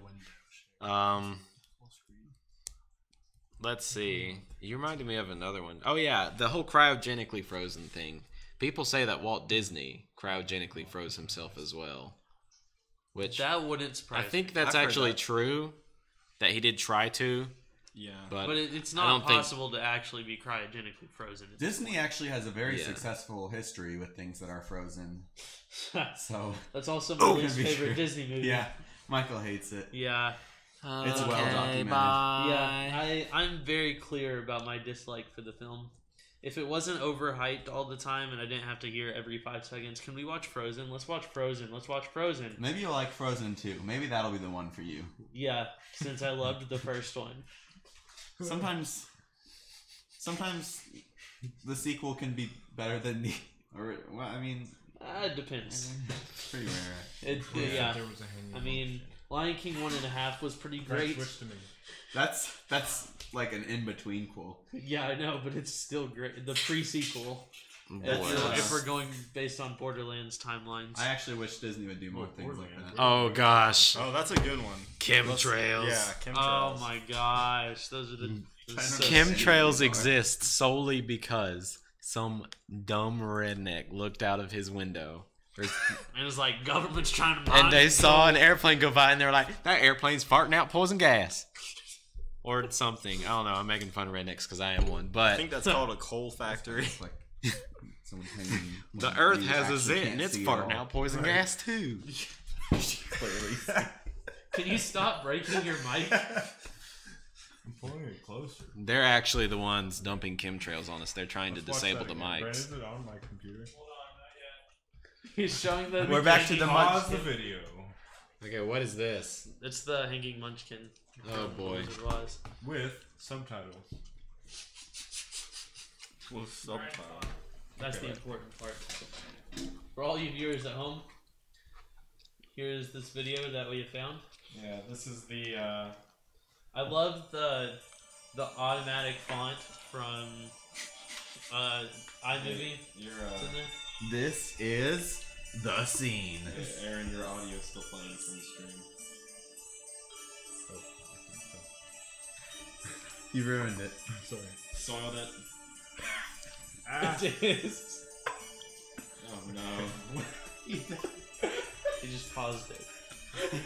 Let's see. You reminded me of another one. Oh yeah, the whole cryogenically frozen thing. People say that Walt Disney cryogenically froze himself as well. Which That wouldn't surprise I think me. that's I've heard actually that. true. That he did try to, Yeah. but It's I not don't think- possible to actually be cryogenically frozen. Disney actually has a very Yeah. successful history with things that are frozen. So That's also Oh, my least to be favorite sure. Disney movie. yeah, Michael hates it. Yeah. It's well Okay, documented. bye. Yeah, I'm very clear about my dislike for the film. If it wasn't overhyped all the time and I didn't have to hear every 5 seconds, can we watch Frozen? Let's watch Frozen. Let's watch Frozen. Maybe you'll like Frozen 2. Maybe that'll be the one for you. Yeah, since I loved the first one. Sometimes the sequel can be better than the. Or well, I mean, It depends. it's pretty rare. It, Yeah, yeah, there was a hanging I mean, Lion King 1.5 was pretty great. Switch to me. That's like an in between quote. Yeah, I know, but it's still great. The pre-sequel. Boy. If we're going based on Borderlands timelines. I actually wish Disney would do more things like that. Oh gosh, Oh, that's a good one. chemtrails. Yeah, chemtrails. Oh my gosh, those are the so Chemtrails exist solely because some dumb redneck looked out of his window. and it's like government's trying to mind And they saw an control. airplane go by, and they're like, "That airplane's farting out poison gas," or something. I don't know. I'm making fun of rednecks because I am one, I but think that's called a coal factory. It's like someone hanging. the when Earth you has a actually zit, can't and it's see it farting all. out poison gas too. Clearly. Can you stop breaking your mic? I'm pulling it closer. They're actually the ones dumping chemtrails on us. They're trying to Let's watch disable that the again. Brandon, mics. is it on my computer? He's showing the. We're back to the Pause the munchkin. video. Okay, what is this? It's the hanging munchkin. Oh, from boy. Wizard of Oz. With subtitles. Well, subtitle. That's the important part. For all you viewers at home, here's this video that we have found. Yeah, this is the. I love the automatic font from iMovie. You're, It's in there. This is the scene. Aaron, your audio is still playing from the stream. You ruined it. Sorry. Soiled it. It is. Oh no. He just paused it.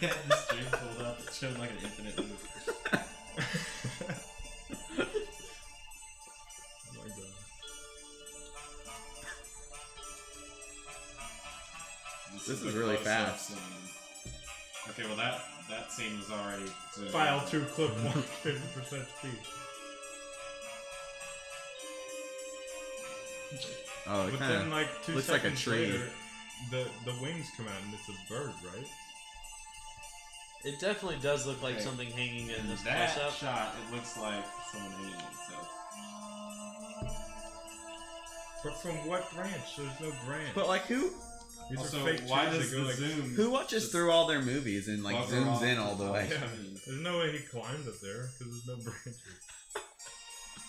Yeah, the stream pulled up. It showed like an infinite loop. Oh my god. This is really fast. Okay, well that scene was already zoomed File in. 2 clip 1 50% speed. Oh, it But kind then of. like 2 looks like a seconds tree. later, the wings come out and it's a bird, right? It definitely does look like Okay. something hanging in this That close up. shot, it looks like someone hanging himself. But from what branch? There's no branch. But like, who These Also, are fake why trees does that go the like, zoom? who watches through all their movies and like Bugger zooms off in the all the top. way? Yeah. There's no way he climbed up there because there's no branches.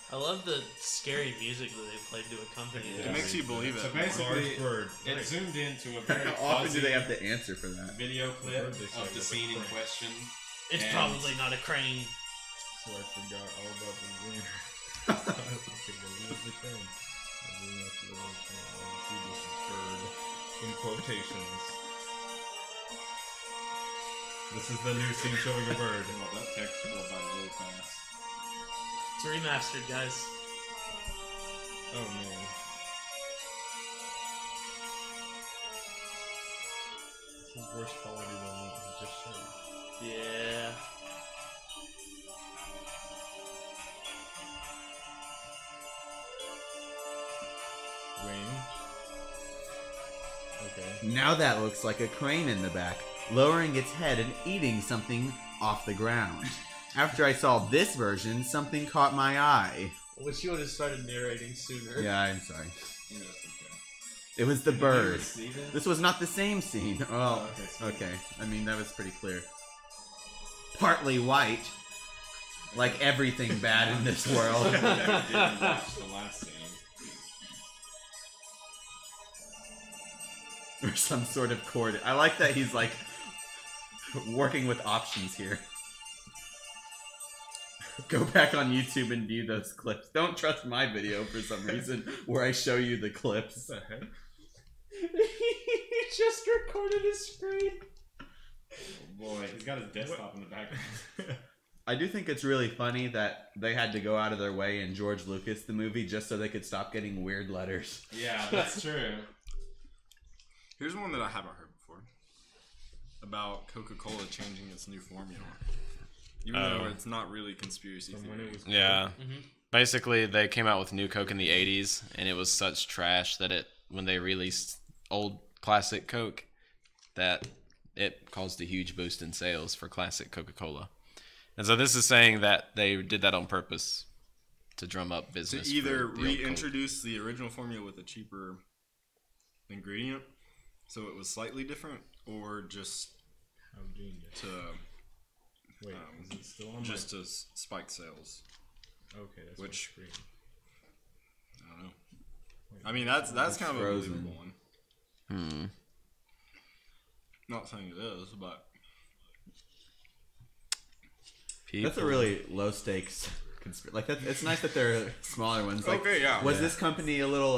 I love the scary music that they played to accompany Yeah. It makes you believe it. So basically, Large bird. it Right. zoomed into a very How often do fuzzy they have to answer for that? video clip Bird, they say, of the with scene a in crane. question. It's And- probably not a crane. So I forgot all about the wing. Okay, there's the crane. The wing after the wing came out. I see this bird in quotations. This is the new scene showing a bird. Well, that text will go by really fast. It's remastered, guys. Oh man. This is worse quality than what he just showed. Yeah. Wing. Okay. Now that looks like a crane in the back, lowering its head and eating something off the ground. After I saw this version, something caught my eye. I wish you would have started narrating sooner. Yeah, I'm sorry. Yeah, that's okay. It was the Did bird. you see this? This was not the same scene. Oh, okay, sweet. okay. I mean, that was pretty clear. Partly white, like everything bad in this world. I didn't watch the last scene. Or some sort of cord. I like that he's like working with options here. Go back on YouTube and view those clips. Don't trust my video for some reason where I show you the clips. What the heck? He just recorded his screen. Oh boy, he's got his desktop in the background. I do think it's really funny that they had to go out of their way in George Lucas the movie just so they could stop getting weird letters. Yeah, that's true. Here's one that I haven't heard before. About Coca-Cola changing its new formula. Even though it's not really conspiracy From when theory. it was Yeah. Mhm. Basically, they came out with new Coke in the 80s, and it was such trash that when they released old classic Coke, that it caused a huge boost in sales for classic Coca-Cola. And so this is saying that they did that on purpose to drum up To business. either for the old Coke. reintroduce the original formula with a cheaper ingredient, so it was slightly different, or just How genius. to Wait, is it still on just as spike sales. Okay, that's which- screen. I don't know. I mean, that's kind of a frozen. believable one. Not saying it is, but That's a really low stakes like that. It's nice that there are smaller ones. Like, Okay, yeah. Was this company a little?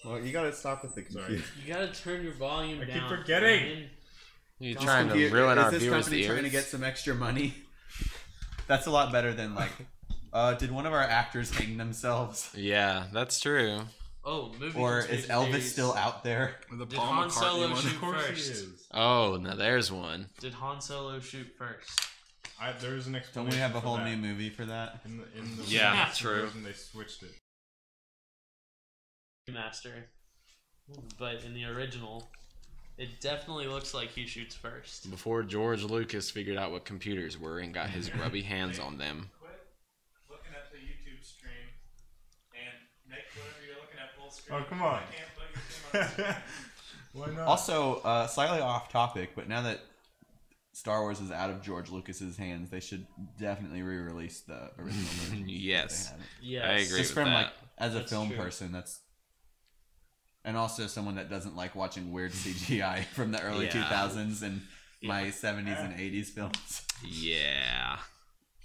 Well, you gotta stop with the computer. You gotta turn your volume down. keep forgetting. Ryan. You're This trying to computer- ruin our Is this viewers' company trying to ears. get some extra money? That's a lot better than like. Did one of our actors hang themselves? Yeah, that's true. Oh, movie. Or is conspiracy Elvis theories. still out there? the Did Paul Han McCartney Solo one. shoot Of course he first? is. Oh, now there's one. Did Han Solo shoot first? There's an Don't explanation. we have a for whole that. new movie for that? In the Yeah, first true. version, they switched it. Master. But in the original, it definitely looks like he shoots first. Before George Lucas figured out what computers were and got his grubby hands on them. Quit looking at the YouTube stream and make whatever you're looking at full screen. Oh, come on. I can't put your thing on Why not? Also, slightly off topic, but now that Star Wars is out of George Lucas's hands, they should definitely re-release the original version. Yes. Yes. I agree. Just with from that. like as a That's film true. person, that's and also someone that doesn't like watching weird CGI from the early Yeah. 2000s and my 70s and 80s films. Yeah.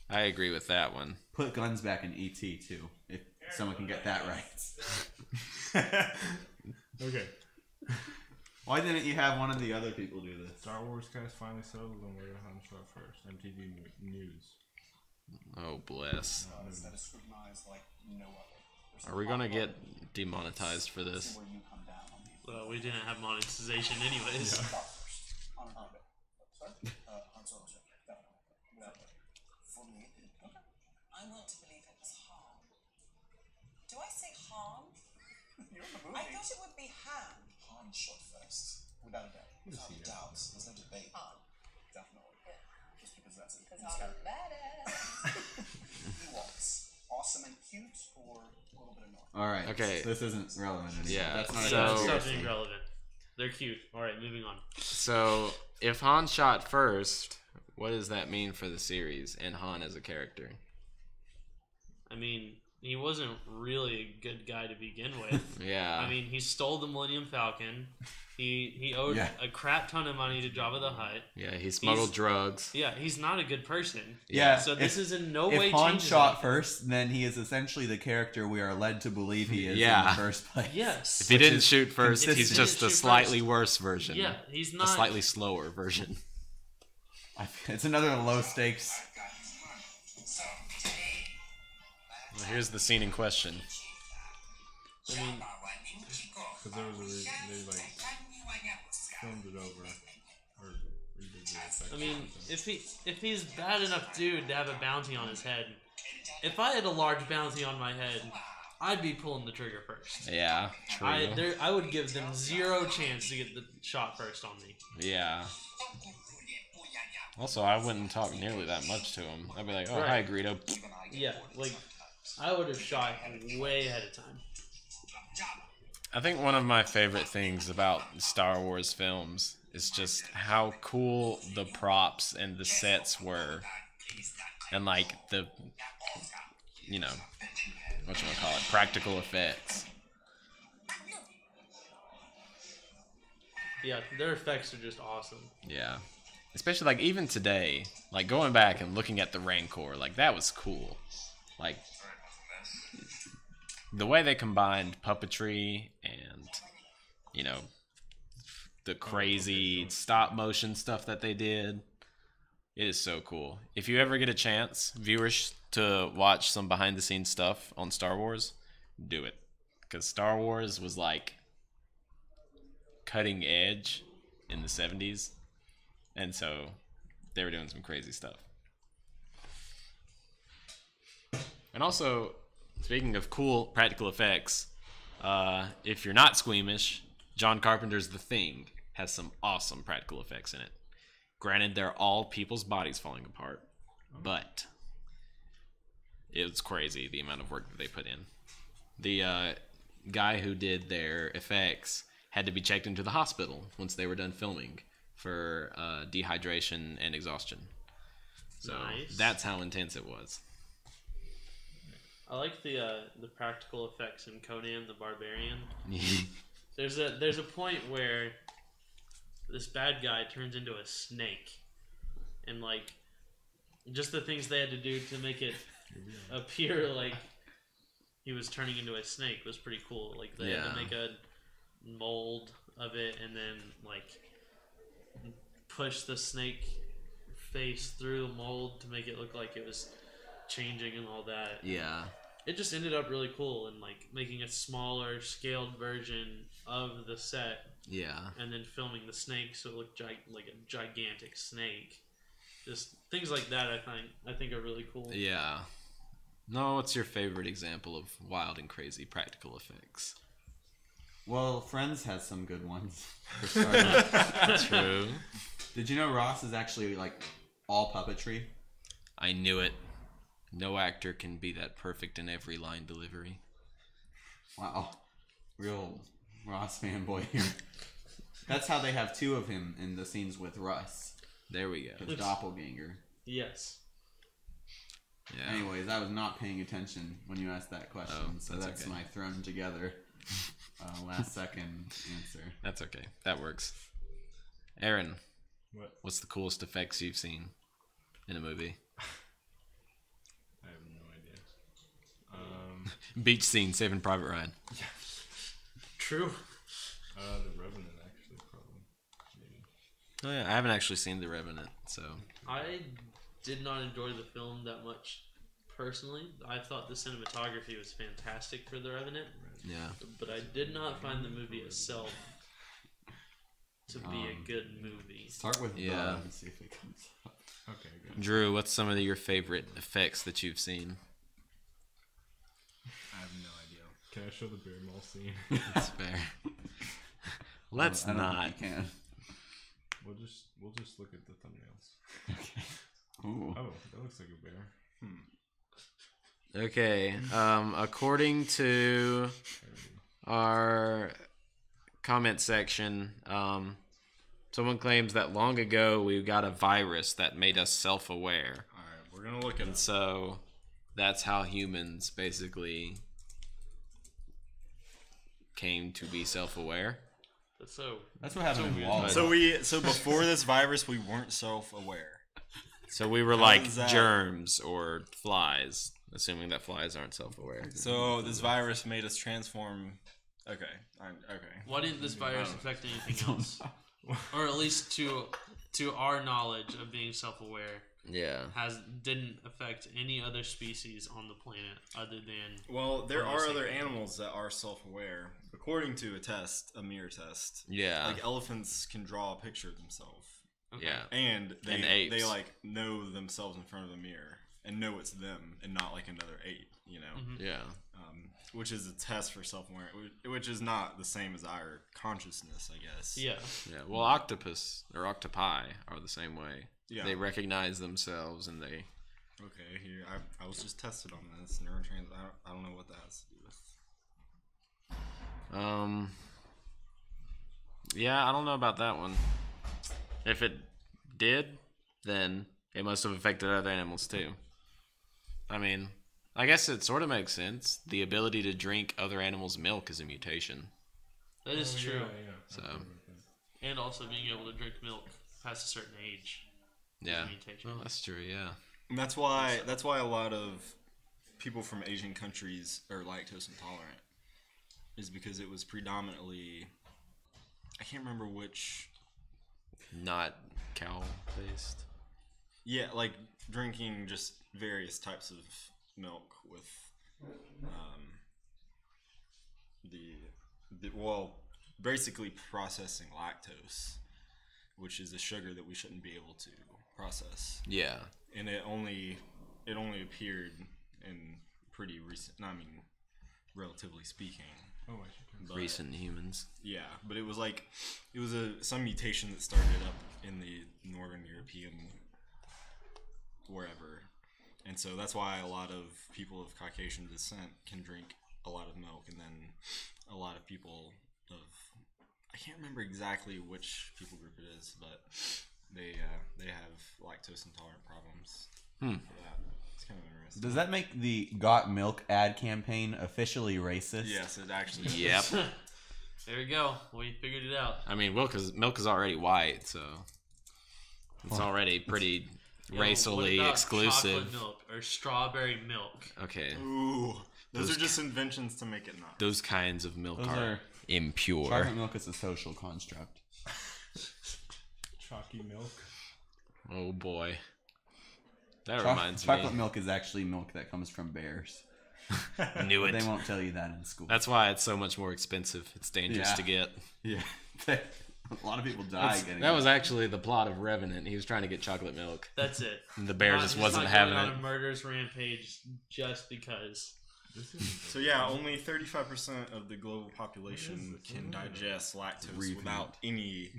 I agree with that one. Put guns back in ET too, if someone can get that right. Okay. Why didn't you have one of the other people do this? Star Wars cast finally settled on where Han shot first. MTV News. Oh, bless. That is scrutinized like no other. Are we going to get demonetized for this? Where you come down on these. Well, we didn't have monetization anyways. On an orbit. Sorry? Han Solo, sir. Definitely. For me. Okay. I want to believe it was Han. Do I say Han? You're in the I movie. thought it would be Han. Han shot first. Without a doubt. Without a doubt. There's no debate. Han. Definitely. Just because that's it. Because I'm badass. Ewoks. Awesome and cute, or a little bit annoying. All right. Okay. This isn't relevant anymore. Yeah, That's not a so- Yeah, conspiracy. stop being relevant. They're cute. All right, moving on. So, if Han shot first, what does that mean for the series and Han as a character? I mean, he wasn't really a good guy to begin with. Yeah. I mean, he stole the Millennium Falcon. He owed Yeah. a crap ton of money to Jabba the Hutt. Yeah, he smuggled He's- drugs. Yeah, he's not a good person. Yeah. So this is in no if way Han changes shot anything. first, then he is essentially the character we are led to believe he is in Yeah. the first place. Yes. If he Which didn't is shoot first, consistent. he's If he just a didn't shoot slightly first- worse version. Yeah, he's A not. slightly slower version. It's another low stakes. Well, here's the scene in question. I mean, Because there was they like filmed it over or redid the effects. I mean, if he's bad enough dude to have a bounty on his head, if I had a large bounty on my head, I'd be pulling the trigger first. Yeah, true. I would give them zero chance to get the shot first on me. Yeah. Also, I wouldn't talk nearly that much to him. I'd be like, "Oh, hi, Right. Greedo." Yeah, like I would have shot way ahead of time. I think one of my favorite things about Star Wars films is just how cool the props and the sets were, and like the, whatchamacallit, practical effects. Yeah, their effects are just awesome. Yeah. Especially, like, even today, like, going back and looking at the Rancor, like, that was cool. Like, the way they combined puppetry and, the crazy stop-motion stuff that they did, it is so cool. If you ever get a chance, viewers, to watch some behind-the-scenes stuff on Star Wars, do it. Because Star Wars was, like, cutting edge in the 70s. And so they were doing some crazy stuff. And also, speaking of cool practical effects, if you're not squeamish, John Carpenter's The Thing has some awesome practical effects in it. Granted, they're all people's bodies falling apart, but it's crazy the amount of work that they put in. The guy who did their effects had to be checked into the hospital once they were done filming for dehydration and exhaustion. So Nice. that's how intense it was. I like the practical effects in Conan the Barbarian. There's a point where this bad guy turns into a snake, and like just the things they had to do to make it appear like he was turning into a snake was pretty cool. Like they had to make a mold of it and then like push the snake face through the mold to make it look like it was changing and all that. Yeah. It just ended up really cool and like making a smaller scaled version of the set. Yeah. And then filming the snake so it looked like a gigantic snake. Just things like that I think are really cool. Yeah. No, what's your favorite example of wild and crazy practical effects? Well, Friends has some good ones. For starters. True. Did you know Ross is actually like all puppetry? I knew it. No actor can be that perfect in every line delivery. Wow. Real Ross fanboy here. That's how they have two of him in the scenes with Russ. There we go. His doppelganger. Yes. Yeah. Anyways, I was not paying attention when you asked that question, Oh, so that's that's okay. my thrown together last second answer. That's okay. That works. Aaron, What? what's the coolest effects you've seen in a movie? I have no idea. Beach scene, Saving Private Ryan. True. The Revenant actually probably. Maybe. Oh yeah, I haven't actually seen The Revenant, so I did not enjoy the film that much personally. I thought the cinematography was fantastic for The Revenant, yeah. but I did not find the movie itself to be a good movie. Start with Yeah. and see if it comes up. Okay, good. Drew, what's some of your favorite effects that you've seen? I have no idea. Can I show the bear mall scene? That's fair. Let's I don't not. think you can. We'll just look at the thumbnails. Ooh. Oh, that looks like a bear. Okay. According to our comment section, someone claims that long ago we got a virus that made us self-aware. All right, we're gonna look at And it. so that's how humans basically came to be self-aware. That's what happened in Wall. So before this virus, we weren't self-aware. So we were How like is that? germs or flies, assuming that flies aren't self-aware. So this virus made us transform. Okay, okay. Why didn't this virus affect anything else? Or at least to our knowledge of being self-aware, Yeah. didn't affect any other species on the planet other than. Well, there Homo are other sapiens. animals that are self-aware, according to a mirror test. Yeah. Like elephants can draw a picture of themselves, Okay. Yeah. and And they apes. like know themselves in front of a mirror and know it's them and not like another ape. You know. Yeah. Which is a test for self-awareness, which is not the same as our consciousness, I guess. Yeah. Yeah. Well, octopus or octopi are the same way. Yeah. They recognize themselves and they. Okay, here I was just tested on this neurotrans. I don't know what that has to do with. Yeah, I don't know about that one. If it did, then it must have affected other animals too. I mean, I guess it sort of makes sense. The ability to drink other animals' milk is a mutation. That is true. Yeah. So, And also being able to drink milk past a certain age. yeah. Mutation. Well, that's true, yeah. And that's why a lot of people from Asian countries are lactose intolerant, is because it was predominantly, I can't remember which. Not cow-based. Yeah, like drinking just various types of milk with basically processing lactose, which is a sugar that we shouldn't be able to process. Yeah. And it only appeared in pretty recent, relatively speaking. Oh, I should turn. But, Recent humans. yeah, but it was some mutation that started up in the Northern European wherever, and so that's why a lot of people of Caucasian descent can drink a lot of milk, and then a lot of people of I can't remember exactly which people group it is, but they have lactose intolerant problems for that. It's kind of interesting. Does that make the Got Milk ad campaign officially racist? Yes, it actually is. Yep. There we go. We figured it out. I mean, milk is already white, so it's already pretty Yo, racially what about exclusive. Chocolate milk or strawberry milk. Okay, Ooh, those Those are just inventions to make it not. those kinds of milk Those are are- impure. Chocolate milk is a social construct. Chalky milk. Oh boy, that Choc- reminds chocolate me. milk is actually milk that comes from bears. Knew They it. won't tell you that in school. That's why it's so much more expensive. It's dangerous Yeah. to get. Yeah. A lot of people die getting That was actually the plot of Revenant. He was trying to get chocolate milk. That's it. And the bear Not- just he's wasn't not having going it. on a murderous rampage just because. So yeah, only 35% of the global population can digest lactose Repeat. without any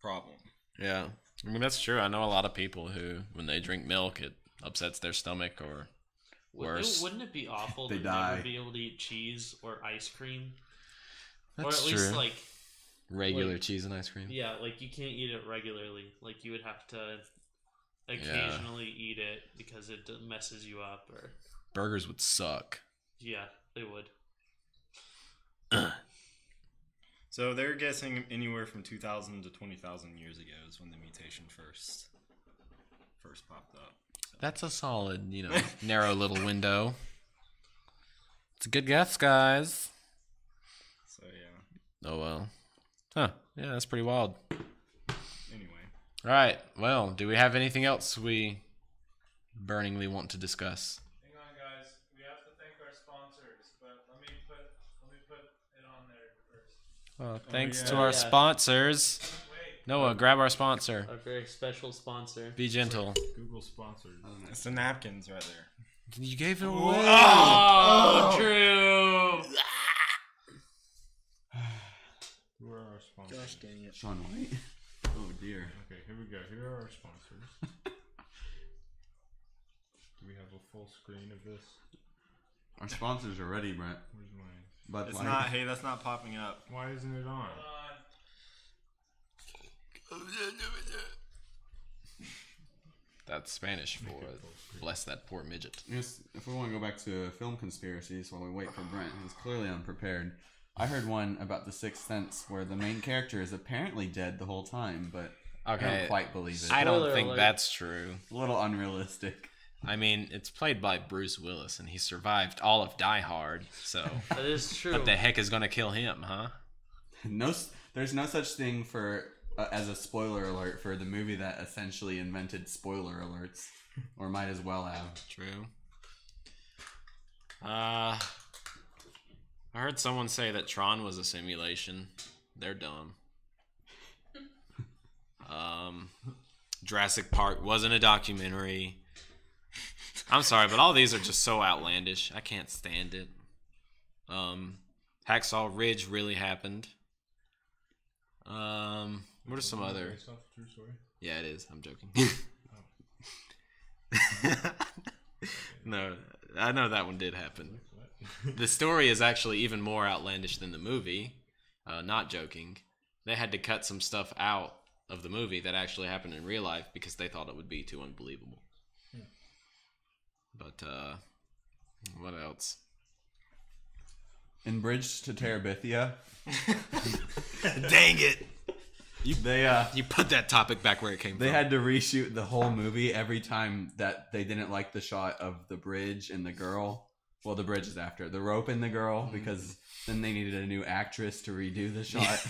problem. Yeah. I mean, that's true. I know a lot of people who, when they drink milk, it upsets their stomach or worse. Wouldn't it be awful They to die. never be able to eat cheese or ice cream? That's or at least true. like Regular like- cheese and ice cream. yeah, like you can't eat it regularly. Like you would have to occasionally eat it because it messes you up or Burgers would suck. yeah, they would. So they're guessing anywhere from 2,000 to 20,000 years ago is when the mutation first popped up. That's a solid, narrow little window. It's a good guess, guys. So yeah. Oh, well. Huh. Yeah, that's pretty wild. Anyway, All right. Well, do we have anything else we burningly want to discuss? Hang on, guys. We have to thank our sponsors, but let me put it on there first. Thanks yeah. to our Yeah. sponsors. Wait. Noah, grab our sponsor. Our very special sponsor. Be gentle. Google sponsors. it's the napkins right there. You gave it away. Oh, true. Who are our sponsors? dang it. Sean White. Oh dear. Okay, here we go. Here are our sponsors. Do we have a full screen of this? Our sponsors are ready, Brent. Where's mine? Bud It's Light. not. Hey, that's not popping up. Why isn't it on? That's Spanish for bless that poor midget. Yes, if we want to go back to film conspiracies while we wait for Brent, who's clearly unprepared. I heard one about the Sixth Sense where the main character is apparently dead the whole time, but I Okay. don't quite believe it. I don't Spoiler think alert. that's true. A little unrealistic. I mean, it's played by Bruce Willis, and he survived all of Die Hard, so That is true. what the heck is gonna kill him, huh? There's no such thing for as a spoiler alert for the movie that essentially invented spoiler alerts, or might as well have. True. I heard someone say that Tron was a simulation. They're dumb. Jurassic Park wasn't a documentary. I'm sorry, but all these are just so outlandish. I can't stand it. Hacksaw Ridge really happened. What are some other? Based off a true story? Yeah, it is. I'm joking. No, I know that one did happen. The story is actually even more outlandish than the movie. Not joking. They had to cut some stuff out of the movie that actually happened in real life because they thought it would be too unbelievable. But what else? In Bridge to Terabithia, Dang it! they You put that topic back where it came They from. had to reshoot the whole movie every time that they didn't like the shot of the bridge and the girl. Well, the bridge is after the rope and the girl because then they needed a new actress to redo the shot.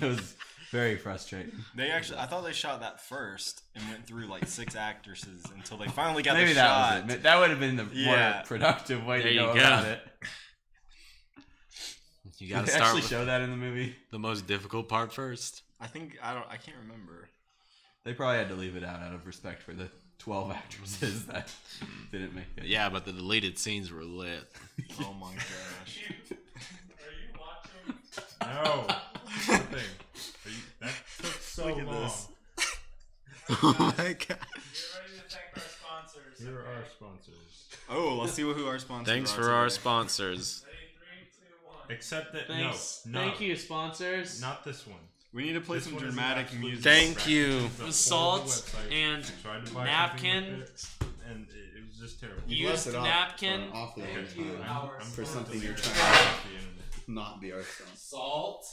It was very frustrating. They actually, I thought they shot that first and went through like 6 actresses until they finally got Maybe the that shot. was it. That would have been the Yeah. more productive way There to you go go. about it. You Did gotta they start actually with show that in the movie? the most difficult part first. I can't remember. They probably had to leave it out of respect for the 12 actresses that didn't make it. Yeah, but the deleted scenes were lit. Oh my gosh. Are you watching? No. Nothing. That took so Look at long. this. Oh my god. Get ready to thank our sponsors. Here are okay? our sponsors. Oh, let's see who our sponsors Thanks are for our today. sponsors. Ready? 3, 2, 1. Except that Thanks. no, Thank you, sponsors. not this one. We need to play This some one is an dramatic absolute music. Thank you. It's a horrible Salt website. and I tried to buy napkin. something with it, and it was just terrible. You left Used it off napkin. for an awfully long Okay, time I'm for going something to you're delete trying it off the internet. to not be Hearthstone. Salt.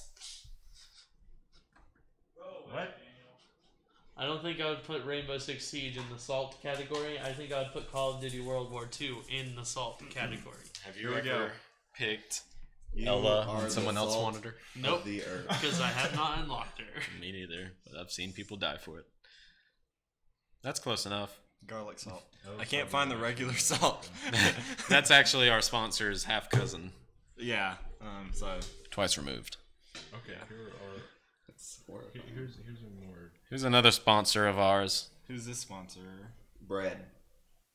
What? I don't think I would put Rainbow Six Siege in the salt category. I think I would put Call of Duty World War II in the salt category. Have Here we go. picked You Ella are when the someone else salt wanted her? of Nope. the earth. Because I have not unlocked her. Me neither, but I've seen people die for it. That's close enough. Garlic salt. That was I can't probably find the my regular favorite. salt. That's actually our sponsor's half cousin, Yeah. So twice removed. Okay, here are. That's horrible. Here's a more. Here's another sponsor of ours. who's this sponsor? Bread.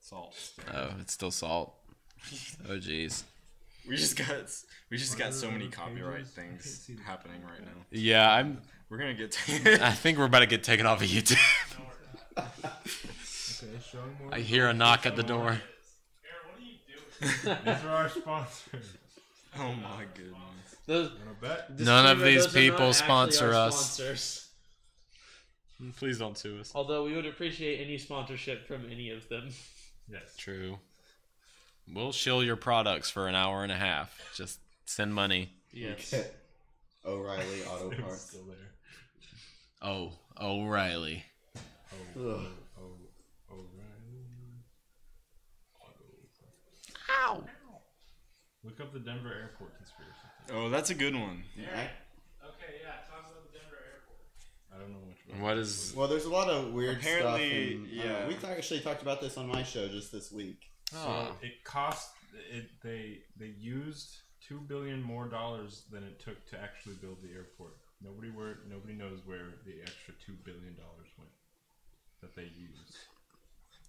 Salt. Oh, it's still salt. Oh, jeez. We just got so many other copyright pages? I can't things see the happening right now. Yeah, We're gonna get. I think we're about to get taken off of YouTube. Okay, show more. I hear a knock at the door. These are our sponsors. Oh my goodness. Those, Wanna bet? None of disclaimer, these those are not people actually sponsor our us. sponsors. Please don't sue us. Although we would appreciate any sponsorship from any of them. Yes. True. We'll shill your products for an hour and a half. Just send money. Yes. O'Reilly Auto It's Parts. still there. Oh, O'Reilly. Ugh. Ow. Look up the Denver airport conspiracy. Oh, that's a good one. Yeah. Okay, yeah. Talk about the Denver airport. I don't know which one. What is? Well, there's a lot of weird Apparently, stuff. yeah. We actually talked about this on my show just this week. Oh. It cost it. They used $2 billion more than it took to actually build the airport. Nobody knows where the extra $2 billion went that they used.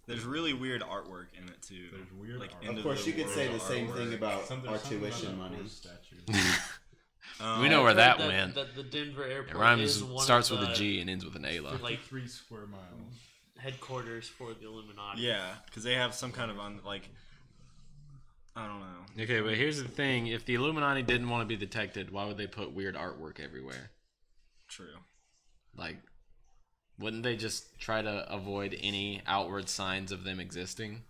There's really weird artwork in it too. There's weird Like, art. end Of course, the you could say world the same artwork. thing about Something our about tuition a money. horse statue. We know where I've that heard went. That the Denver airport It rhymes, is one starts of with the a G and ends with an Ayla. like 3 square miles. headquarters for the Illuminati. Yeah, because they have some kind of like. I don't know. Okay, but here's the thing: if the Illuminati didn't want to be detected, why would they put weird artwork everywhere? True. Like, wouldn't they just try to avoid any outward signs of them existing?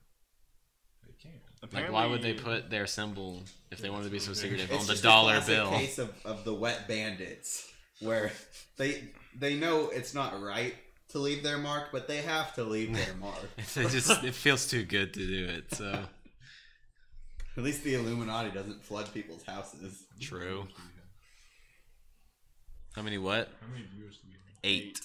They can't. Like, why would they put their symbol if they wanted to be so secretive It's on the just dollar a classic bill? case of the wet bandits, where they know it's not right to leave their mark, but they have to leave their mark. It feels too good to do it. So At least the Illuminati doesn't flood people's houses. true. How many? What? How many viewers do we have? 8.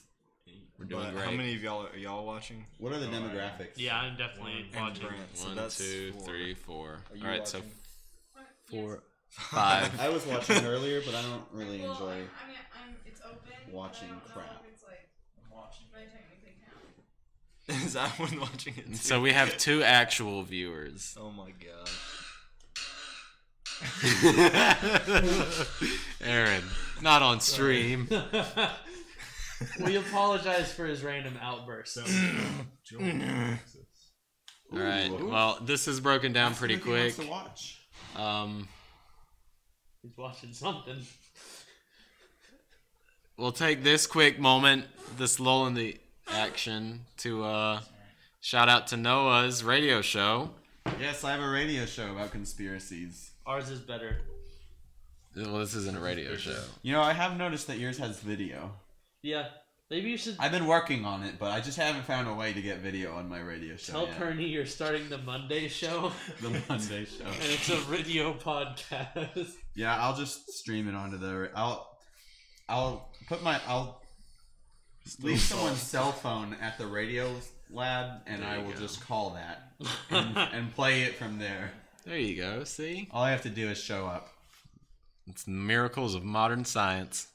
We're doing But great. how many of y'all are y'all watching? What are the demographics? Yeah, I'm definitely And watching. Brant, so 1, that's 2, 4. 3, 4. Are you All right, so watching? 4, 5. I was watching earlier, but I don't really Well, enjoy. I mean, it's open. but watching I don't know crap. if it's like, if I technically count. Is that one watching it too? So we have 2 actual viewers. Oh my god. Aaron, not on stream. We apologize for his random outbursts. Joe Texas. All right. Ooh. Well, this is broken down Ask pretty him if he wants quick. to watch. He's watching something. We'll take this quick moment, this lull in the action, to shout out to Noah's radio show. Yes, I have a radio show about conspiracies. Ours is better. Well, this isn't a radio show. You know, I have noticed that yours has video. Yeah, maybe you should I've been working on it, but I just haven't found a way to get video on my radio show tell yet. Perny you're starting the Monday show, The Monday show. and it's a radio podcast. Yeah, I'll just stream it onto the. I'll leave someone's cell phone at the radio lab, and There I you will go. just call that and play it from there. There you go. See? All I have to do is show up. It's the miracles of modern science.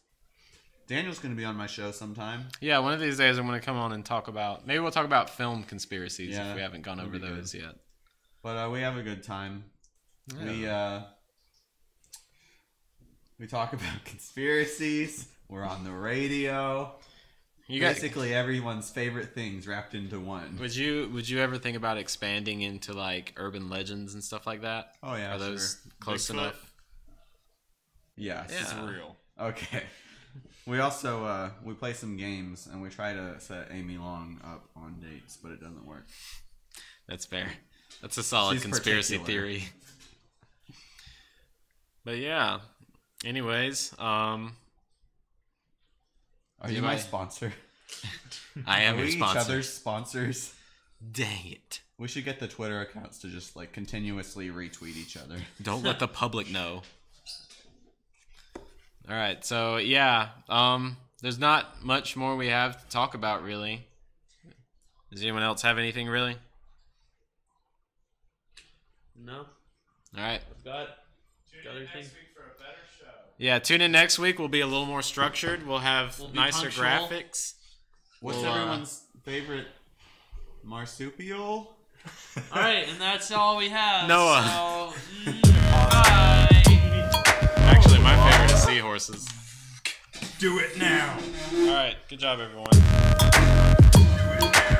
Daniel's going to be on my show sometime. Yeah, one of these days I'm going to come on and talk about... Maybe we'll talk about film conspiracies Yeah, if we haven't gone that'd over be those yet. But we have a good time. Yeah. We talk about conspiracies. We're on the radio. You got, Basically everyone's favorite things wrapped into one. would you ever think about expanding into like urban legends and stuff like that? Oh yeah, Are those sure. close Bigfoot? enough? Yes. It's Yeah. real. Okay. We also we play some games and we try to set Amy Long up on dates, but it doesn't work. That's fair. That's a solid She's conspiracy particular. theory. But yeah. Anyways, Are you my Anybody- sponsor? I am Are your we sponsor. each other's sponsors? Dang it. We should get the Twitter accounts to just like continuously retweet each other. Don't let the public know. All right, so yeah, there's not much more we have to talk about really. Does anyone else have anything really? No, All right. I've got everything. Yeah, tune in next week. We'll be a little more structured. We'll have We'll be nicer punctual. graphics. What's Well, everyone's favorite marsupial? All right, and that's all we have. Noah. So, bye. Actually, my favorite is seahorses. Do it now. All right, good job, everyone. Do it now.